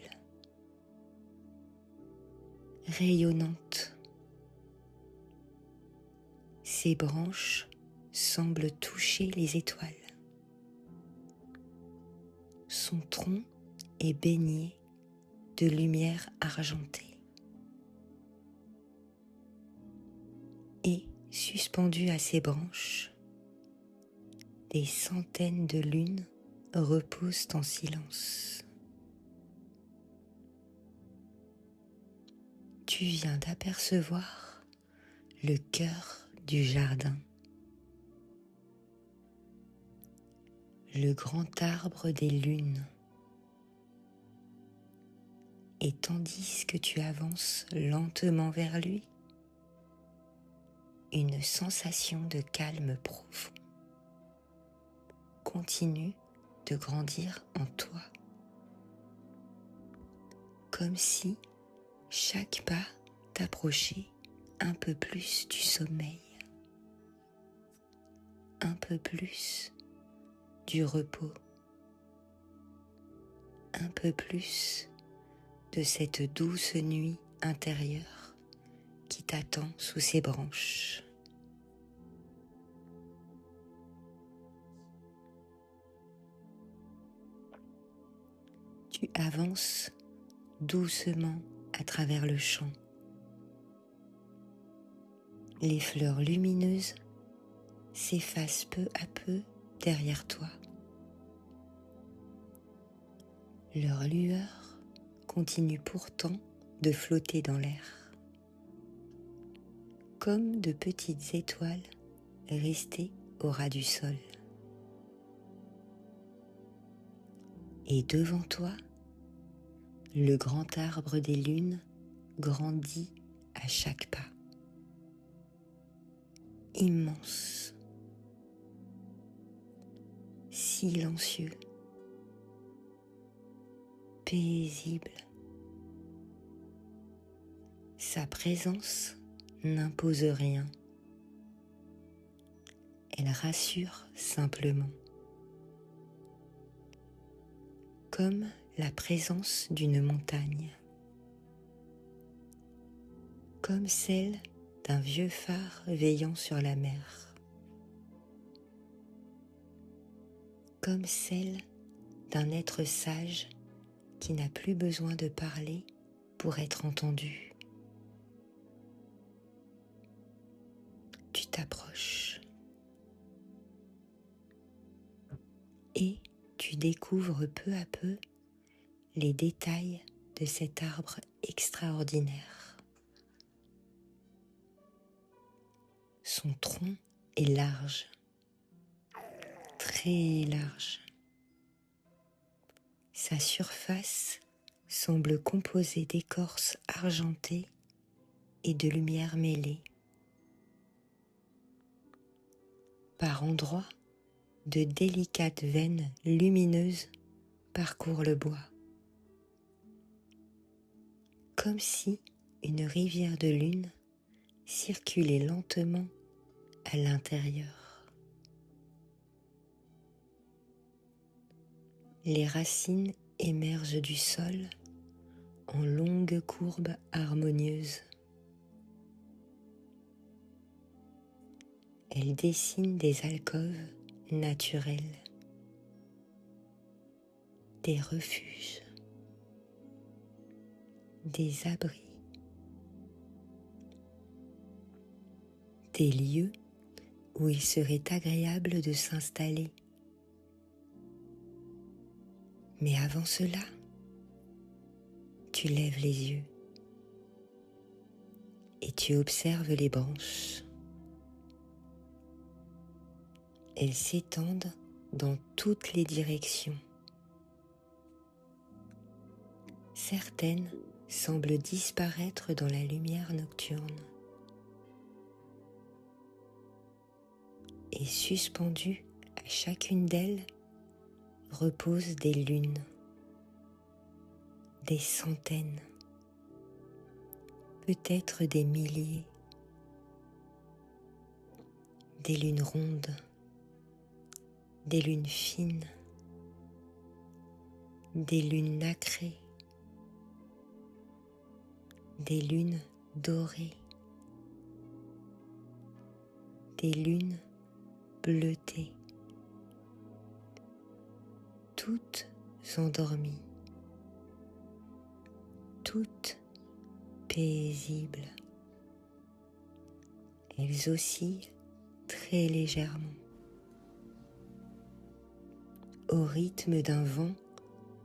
rayonnante. Ses branches semblent toucher les étoiles. Son tronc est baigné de lumière argentée. Et, suspendues à ses branches, des centaines de lunes reposent en silence. Tu viens d'apercevoir le cœur du jardin. Le grand arbre des lunes. Et tandis que tu avances lentement vers lui, une sensation de calme profond continue de grandir en toi, comme si chaque pas t'approchait un peu plus du sommeil, un peu plus du repos, un peu plus de cette douce nuit intérieure qui t'attend sous ses branches. Tu avances doucement à travers le champ. Les fleurs lumineuses s'effacent peu à peu derrière toi. Leur lueur continue pourtant de flotter dans l'air, comme de petites étoiles restées au ras du sol. Et devant toi, le grand arbre des lunes grandit à chaque pas. Immense, silencieux, paisible. Sa présence n'impose rien. Elle rassure simplement, comme la présence d'une montagne, comme celle d'un vieux phare veillant sur la mer, comme celle d'un être sage qui n'a plus besoin de parler pour être entendu. Tu t'approches et tu découvres peu à peu les détails de cet arbre extraordinaire. Son tronc est large, très large. Sa surface semble composée d'écorce argentée et de lumière mêlée. Par endroits, de délicates veines lumineuses parcourent le bois, comme si une rivière de lune circulait lentement à l'intérieur. Les racines émergent du sol en longues courbes harmonieuses. Elles dessinent des alcôves naturelles, des refuges, des abris, des lieux où il serait agréable de s'installer. Mais avant cela, tu lèves les yeux et tu observes les branches. Elles s'étendent dans toutes les directions. Certaines semblent disparaître dans la lumière nocturne. Et suspendues à chacune d'elles reposent des lunes, des centaines, peut-être des milliers, des lunes rondes, des lunes fines, des lunes nacrées, des lunes dorées, des lunes bleutées, toutes endormies, toutes paisibles. Elles oscillent très légèrement, au rythme d'un vent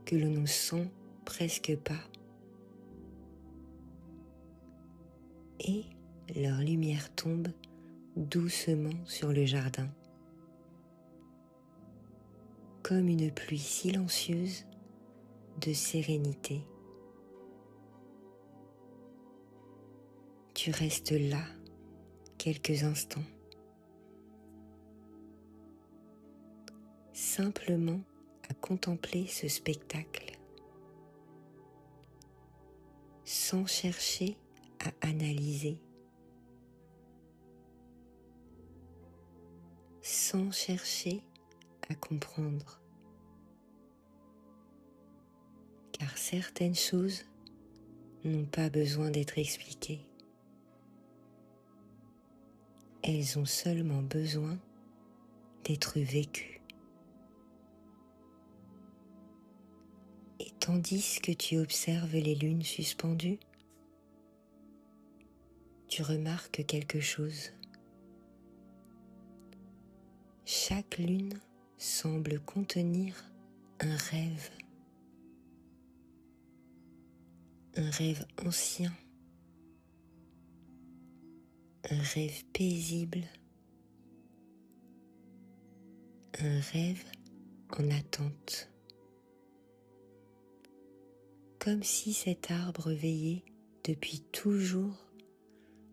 que l'on ne sent presque pas. Et leur lumière tombe doucement sur le jardin, comme une pluie silencieuse de sérénité. Tu restes là quelques instants, simplement à contempler ce spectacle, sans chercher à analyser, sans chercher à comprendre, car certaines choses n'ont pas besoin d'être expliquées. Elles ont seulement besoin d'être vécues. Et tandis que tu observes les lunes suspendues, tu remarques quelque chose. Chaque lune semble contenir un rêve ancien, un rêve paisible, un rêve en attente, comme si cet arbre veillait depuis toujours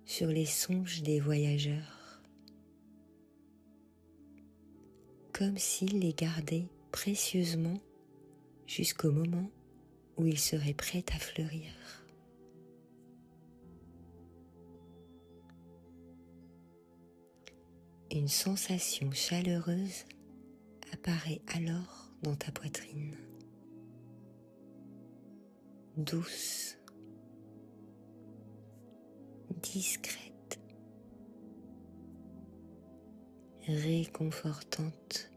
sur les songes des voyageurs, comme s'il les gardait précieusement jusqu'au moment où il serait prêt à fleurir. Une sensation chaleureuse apparaît alors dans ta poitrine, douce, discrète, réconfortante,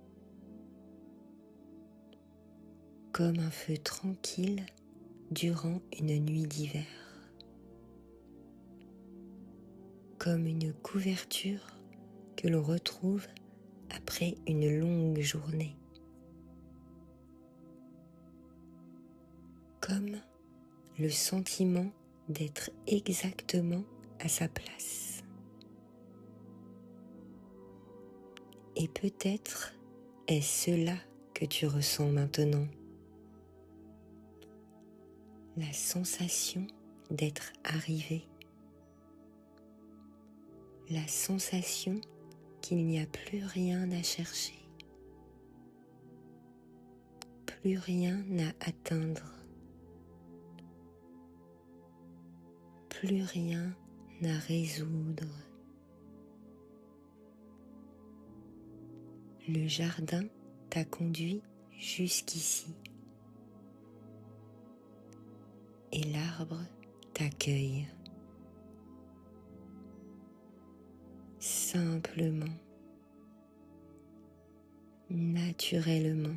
comme un feu tranquille durant une nuit d'hiver, comme une couverture que l'on retrouve après une longue journée, comme le sentiment d'être exactement à sa place. Et peut-être est-ce cela que tu ressens maintenant, la sensation d'être arrivé, la sensation qu'il n'y a plus rien à chercher, plus rien à atteindre, plus rien à résoudre. Le jardin t'a conduit jusqu'ici et l'arbre t'accueille. Simplement, naturellement,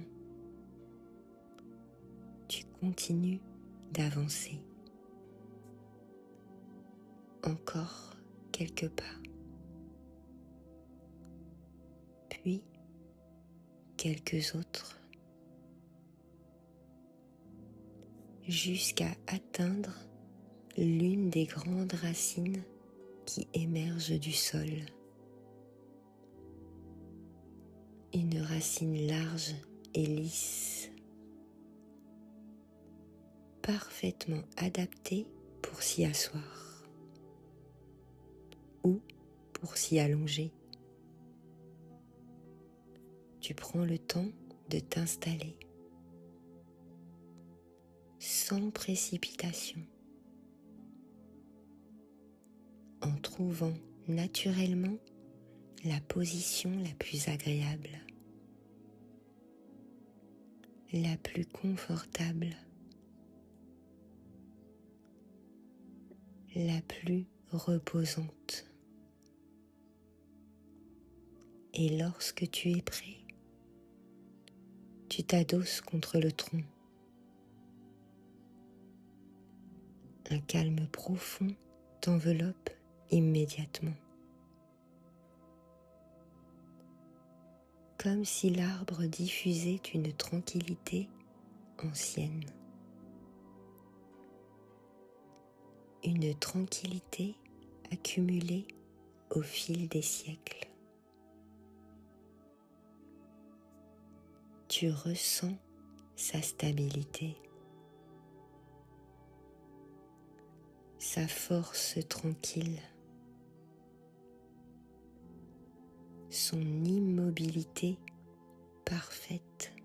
tu continues d'avancer. Encore quelques pas, puis quelques autres, jusqu'à atteindre l'une des grandes racines qui émerge du sol. Une racine large et lisse, parfaitement adaptée pour s'y asseoir ou pour s'y allonger. Tu prends le temps de t'installer sans précipitation, en trouvant naturellement la position la plus agréable, la plus confortable, la plus reposante. Et lorsque tu es prêt, tu t'adosses contre le tronc. Un calme profond t'enveloppe immédiatement, comme si l'arbre diffusait une tranquillité ancienne, une tranquillité accumulée au fil des siècles. Tu ressens sa stabilité, sa force tranquille, son immobilité parfaite,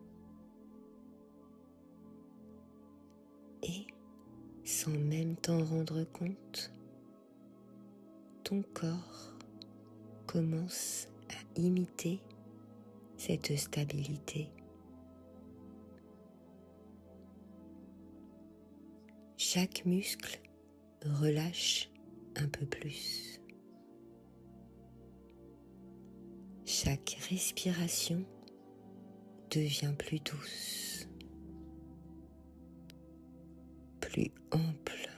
sans même t'en rendre compte, ton corps commence à imiter cette stabilité. Chaque muscle relâche un peu plus. Chaque respiration devient plus douce, plus ample,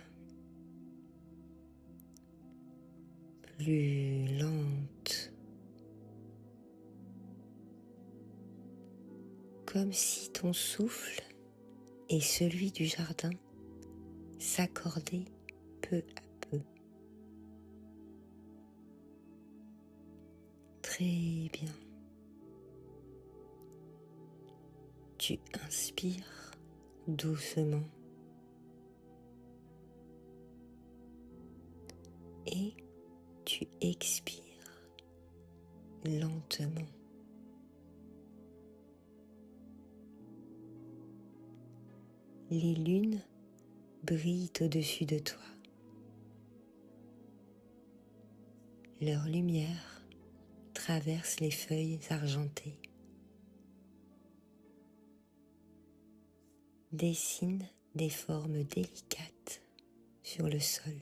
plus lente, comme si ton souffle et celui du jardin s'accordaient peu à peu. Très bien. Tu inspires doucement et tu expires lentement. Les lunes brillent au-dessus de toi. Leur lumière traverse les feuilles argentées, dessine des formes délicates sur le sol.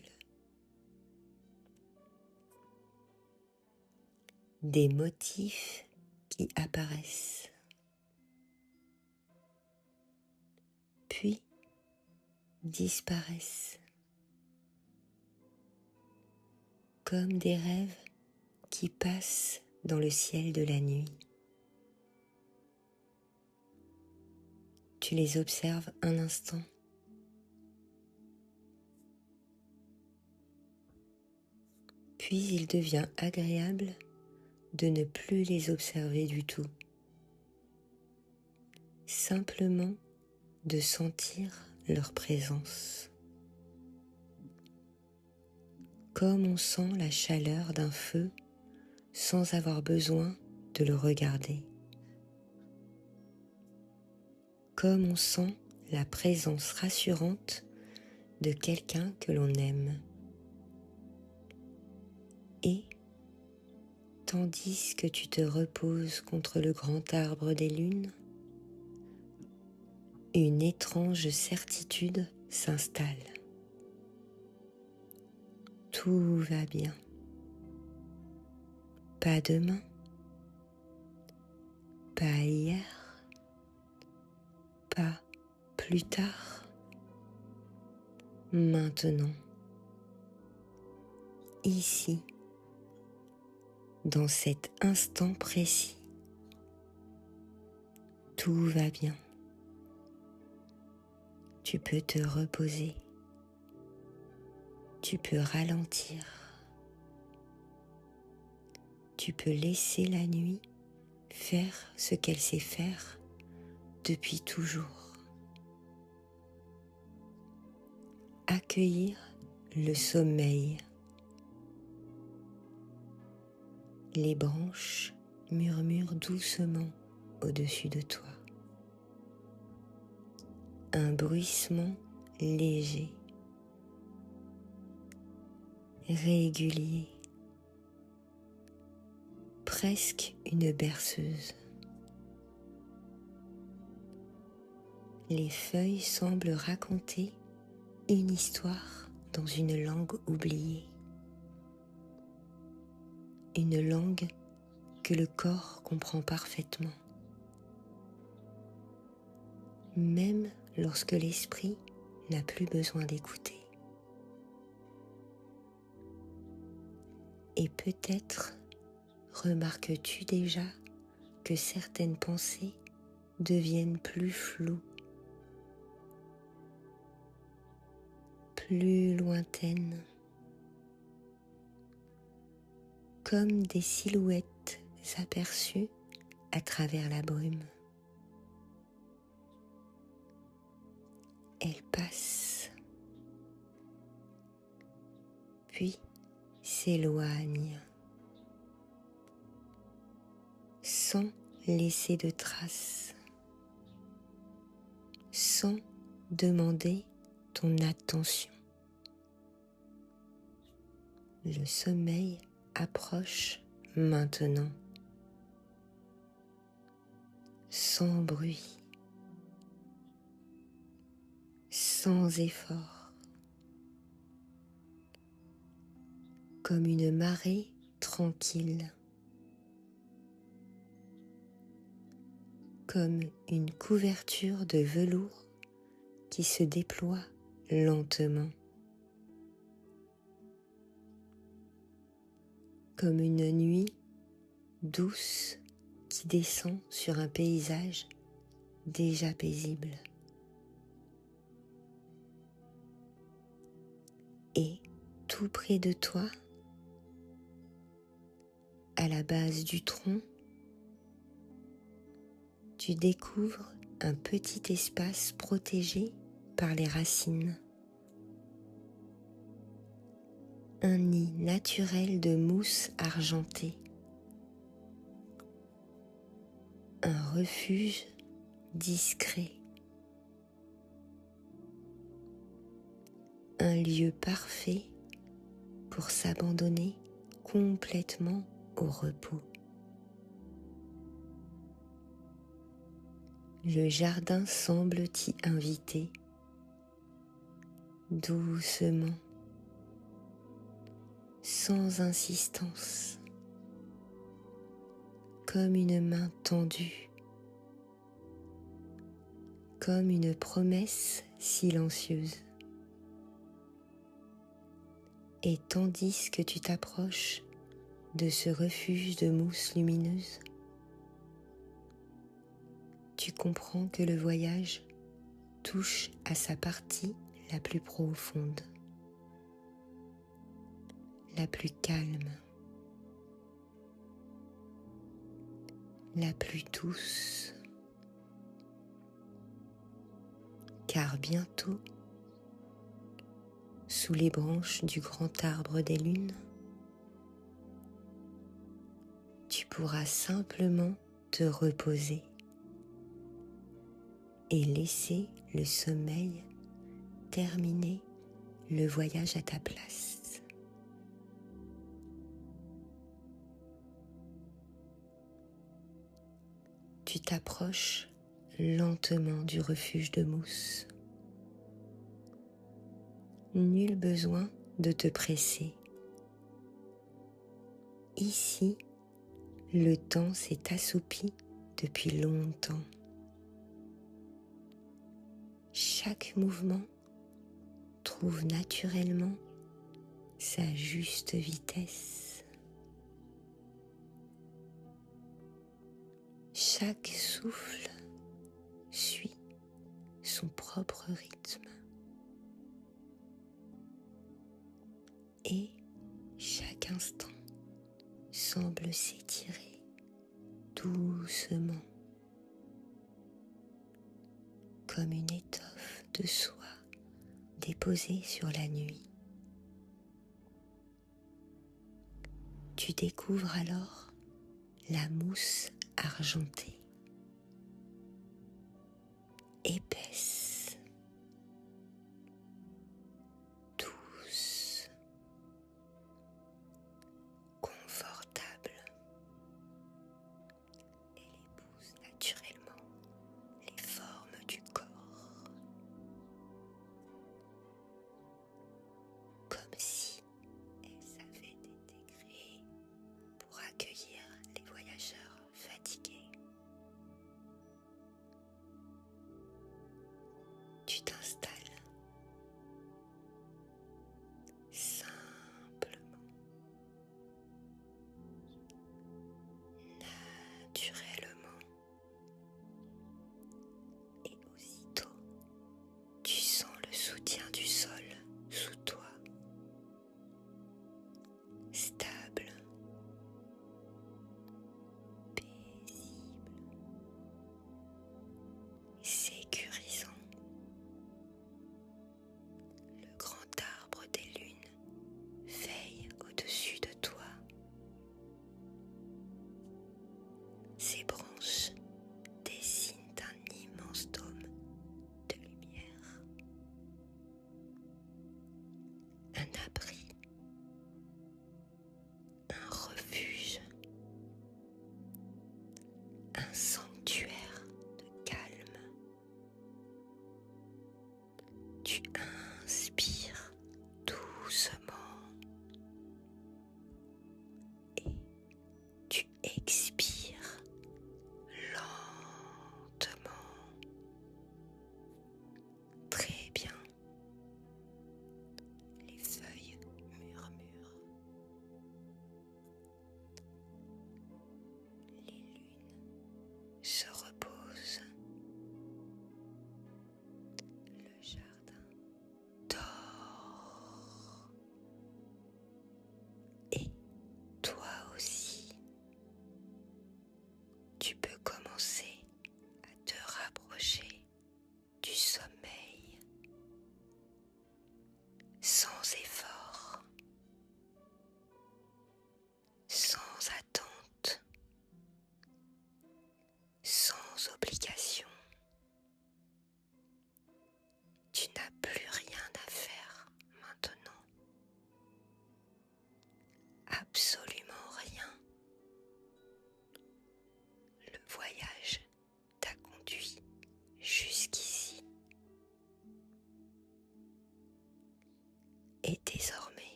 Des motifs qui apparaissent, puis disparaissent, comme des rêves qui passent dans le ciel de la nuit. Tu les observes un instant, puis il devient agréable de ne plus les observer du tout, simplement de sentir leur présence, comme on sent la chaleur d'un feu sans avoir besoin de le regarder, comme on sent la présence rassurante de quelqu'un que l'on aime. Et, tandis que tu te reposes contre le grand arbre des lunes, une étrange certitude s'installe. Tout va bien. Pas demain, pas hier, pas plus tard, maintenant, ici, dans cet instant précis. Tout va bien. Tu peux te reposer. Tu peux ralentir. Tu peux laisser la nuit faire ce qu'elle sait faire depuis toujours. Accueillir le sommeil. Les branches murmurent doucement au-dessus de toi. Un bruissement léger, régulier, presque une berceuse. Les feuilles semblent raconter une histoire dans une langue oubliée. Une langue que le corps comprend parfaitement. Même lorsque l'esprit n'a plus besoin d'écouter. Et peut-être remarques-tu déjà que certaines pensées deviennent plus floues, plus lointaines, comme des silhouettes aperçues à travers la brume. Elles passent, puis s'éloignent, sans laisser de traces, sans demander ton attention. Le sommeil approche maintenant, sans bruit, sans effort, comme une marée tranquille, comme une couverture de velours qui se déploie lentement, comme une nuit douce qui descend sur un paysage déjà paisible. Et tout près de toi, à la base du tronc, tu découvres un petit espace protégé par les racines. Un nid naturel de mousse argentée. Un refuge discret. Un lieu parfait pour s'abandonner complètement au repos. Le jardin semble t'y inviter, doucement, sans insistance, comme une main tendue, comme une promesse silencieuse. Et tandis que tu t'approches de ce refuge de mousse lumineuse, tu comprends que le voyage touche à sa partie la plus profonde, la plus calme, la plus douce. Car bientôt, sous les branches du grand arbre des lunes, tu pourras simplement te reposer et laisser le sommeil terminer le voyage à ta place. Tu t'approches lentement du refuge de mousse. Nul besoin de te presser. Ici, le temps s'est assoupi depuis longtemps. Chaque mouvement trouve naturellement sa juste vitesse. Chaque souffle suit son propre rythme. Et chaque instant semble s'étirer doucement, comme une étoffe de soie déposée sur la nuit. Tu découvres alors la mousse argentée, épaisse, douce, confortable. Elle épouse naturellement les formes du corps, comme si elle savait été créée pour accueillir les voyageurs fatigués. Tu t'installes simplement, naturellement, et aussitôt tu sens le soutien du sol sous toi, stable,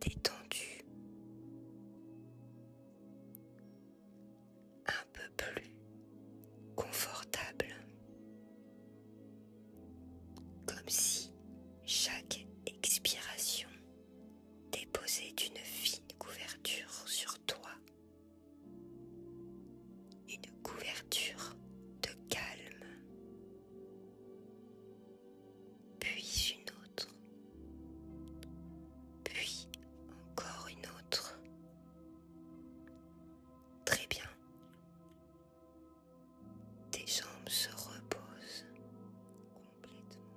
détendu, un peu plus confortable, comme si chaque expiration déposait une fine couverture sur toi, une couverture de calme, puis une autre, puis encore une autre. Très bien. Tes jambes se reposent complètement.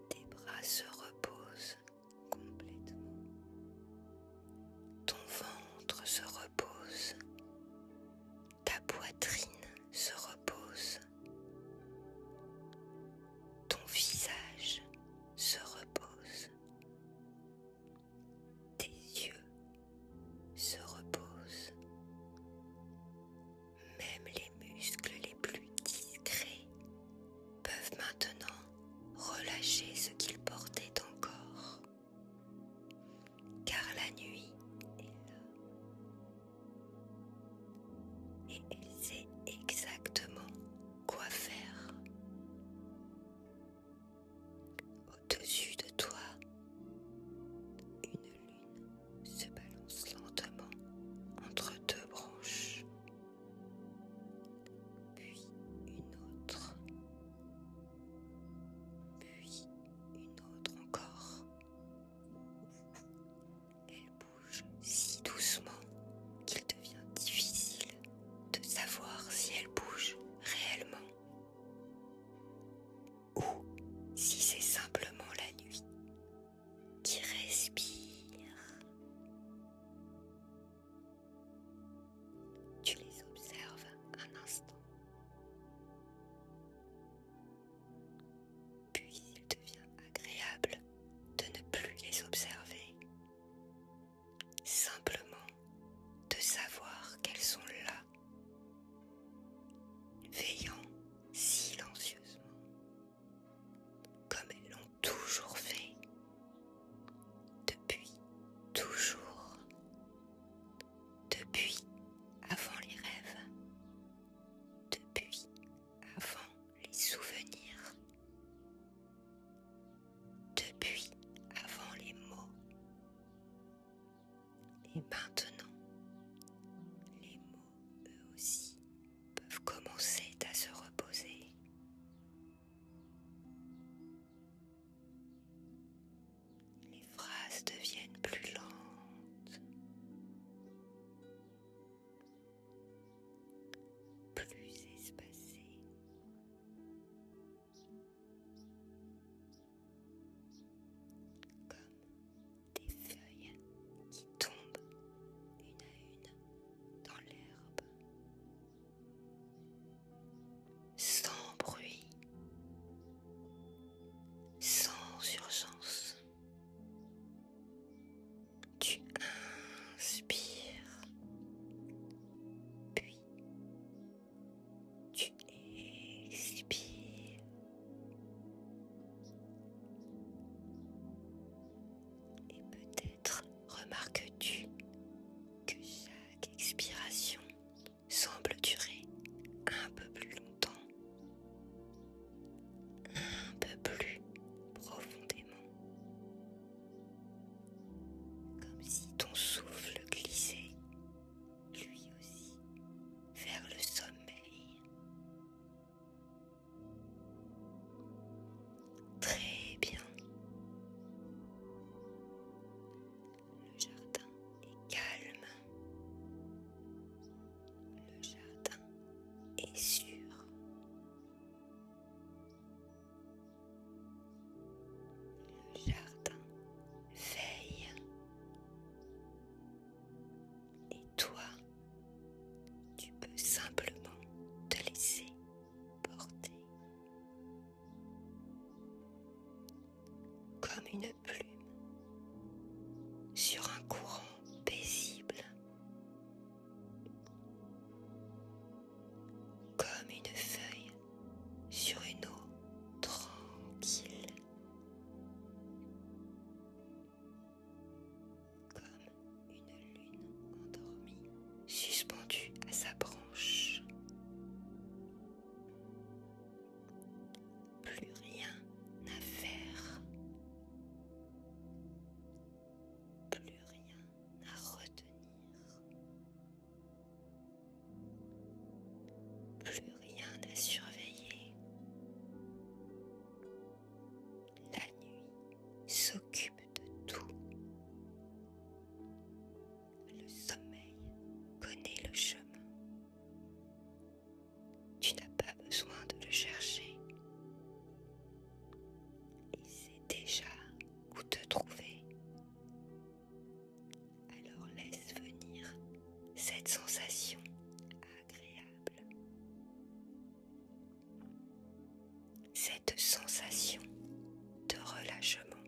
Tes bras se reposent complètement. Ton ventre se repose. Ta poitrine se repose. Ton visage se repose. Tes yeux se reposent. Même les muscles les plus discrets peuvent maintenant relâcher ce qu'ils portaient encore, car la nuit est là et elle sait exactement quoi faire. Au-dessus de toi, une lune se balance lentement entre deux branches, puis une autre, puis une autre encore. Elle bouge si doucement qu'il devient difficile de savoir si elle bouge réellement ou si c'est simplement la nuit qui respire. Tu les observes un instant, puis il devient agréable de ne plus les observer, simplement de savoir qu'elles sont là, veillant silencieusement, comme elles l'ont toujours fait, depuis toujours, depuis avant les rêves, depuis avant les souvenirs, depuis avant les mots. Et maintenant, les mots, eux aussi, peuvent commencer à se reposer. Les phrases deviennent plus lentes, plus espacées. Comme des feuilles qui tombent une à une dans l'herbe, sans bruit, sans urgence. Tu inspires, puis tu expires. Et peut-être remarques-tu que chaque expiration semble durer un peu plus longtemps, un peu plus profondément, comme si ton souffle glissait, lui aussi, vers le sommeil. Très bien. Le jardin cette sensation agréable, cette sensation de relâchement,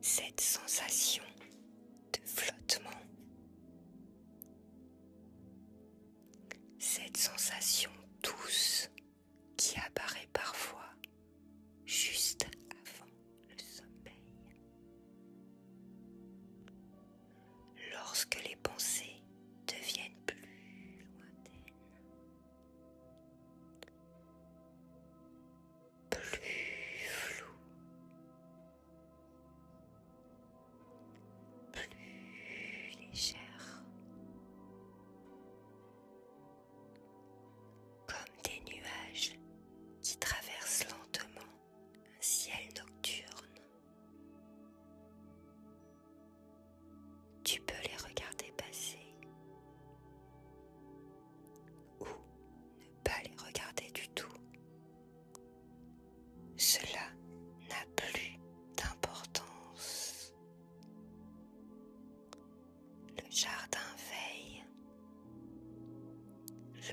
cette sensation de flottement, cette sensation douce qui apparaît parfois juste avant le sommeil. Lorsque les pensées deviennent plus lointaines, plus floues, plus légères, comme des nuages qui traversent lentement un ciel nocturne. Tu peux les regarder passer ou ne pas les regarder du tout. Cela n'a plus d'importance. Le jardin veille,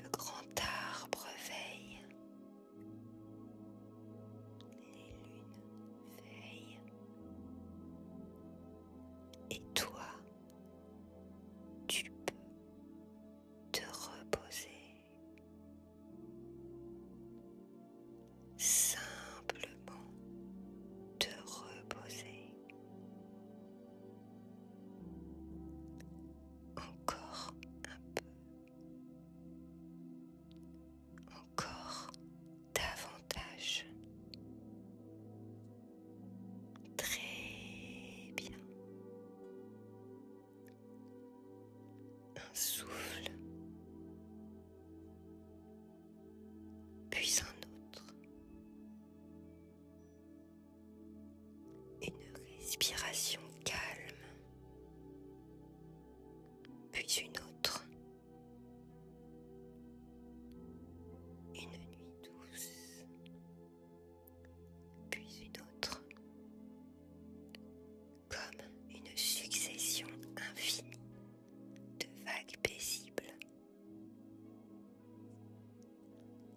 le grand arbre veille, les lunes veillent, et toi, tu peux te reposer, simplement te reposer. Encore un peu, encore davantage. Très bien. Un souffle, puis un autre. Une respiration calme, puis une autre. Une nuit douce, puis une autre. Comme une succession infinie de vagues paisibles.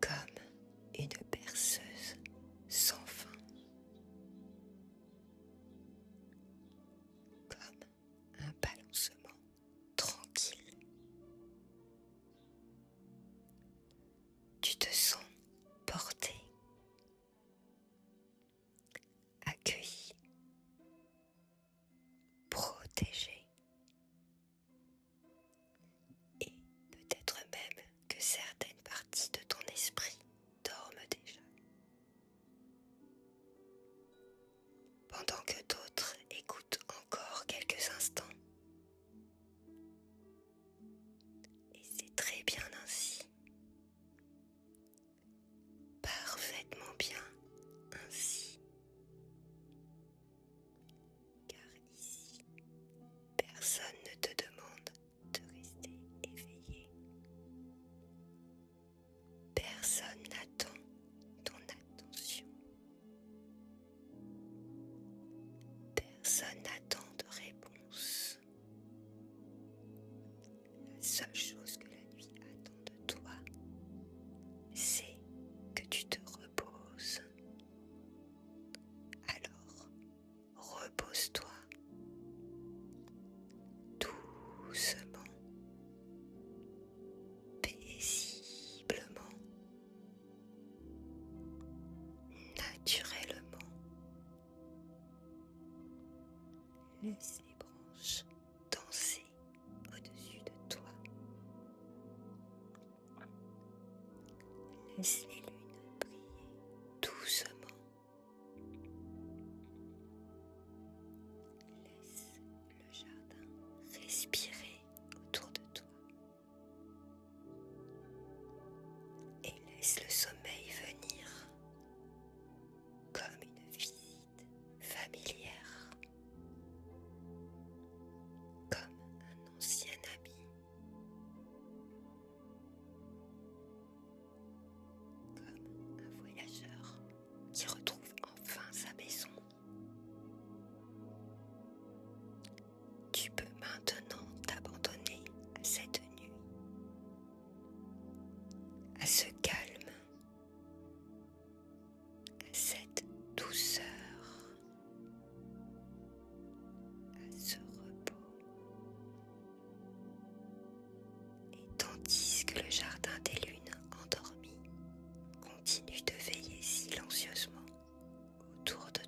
Comme une berceuse sans fin. Comme un balancement tranquille. Tu te sens porté, accueilli, protégé. Et peut-être même que certaines parties de ton esprit dorment déjà. Pendant que d'autres écoutent encore quelques instants. Et c'est très bien ainsi. Parfaitement bien ainsi. Car ici, personne ne te demande de rester éveillé. Personne n'attend ton attention. Personne n'attend de réponse. La seule chose que la nuit attend de toi, c'est que tu te reposes. Alors, repose-toi doucement, paisiblement, naturellement. Laisse les branches danser au-dessus de toi. Laisse les lunes briller doucement. Laisse le jardin respirer autour de toi. Et laisse le sommeil venir comme une visite familière, comme un ancien ami, que le jardin des lunes endormies continue de veiller silencieusement autour de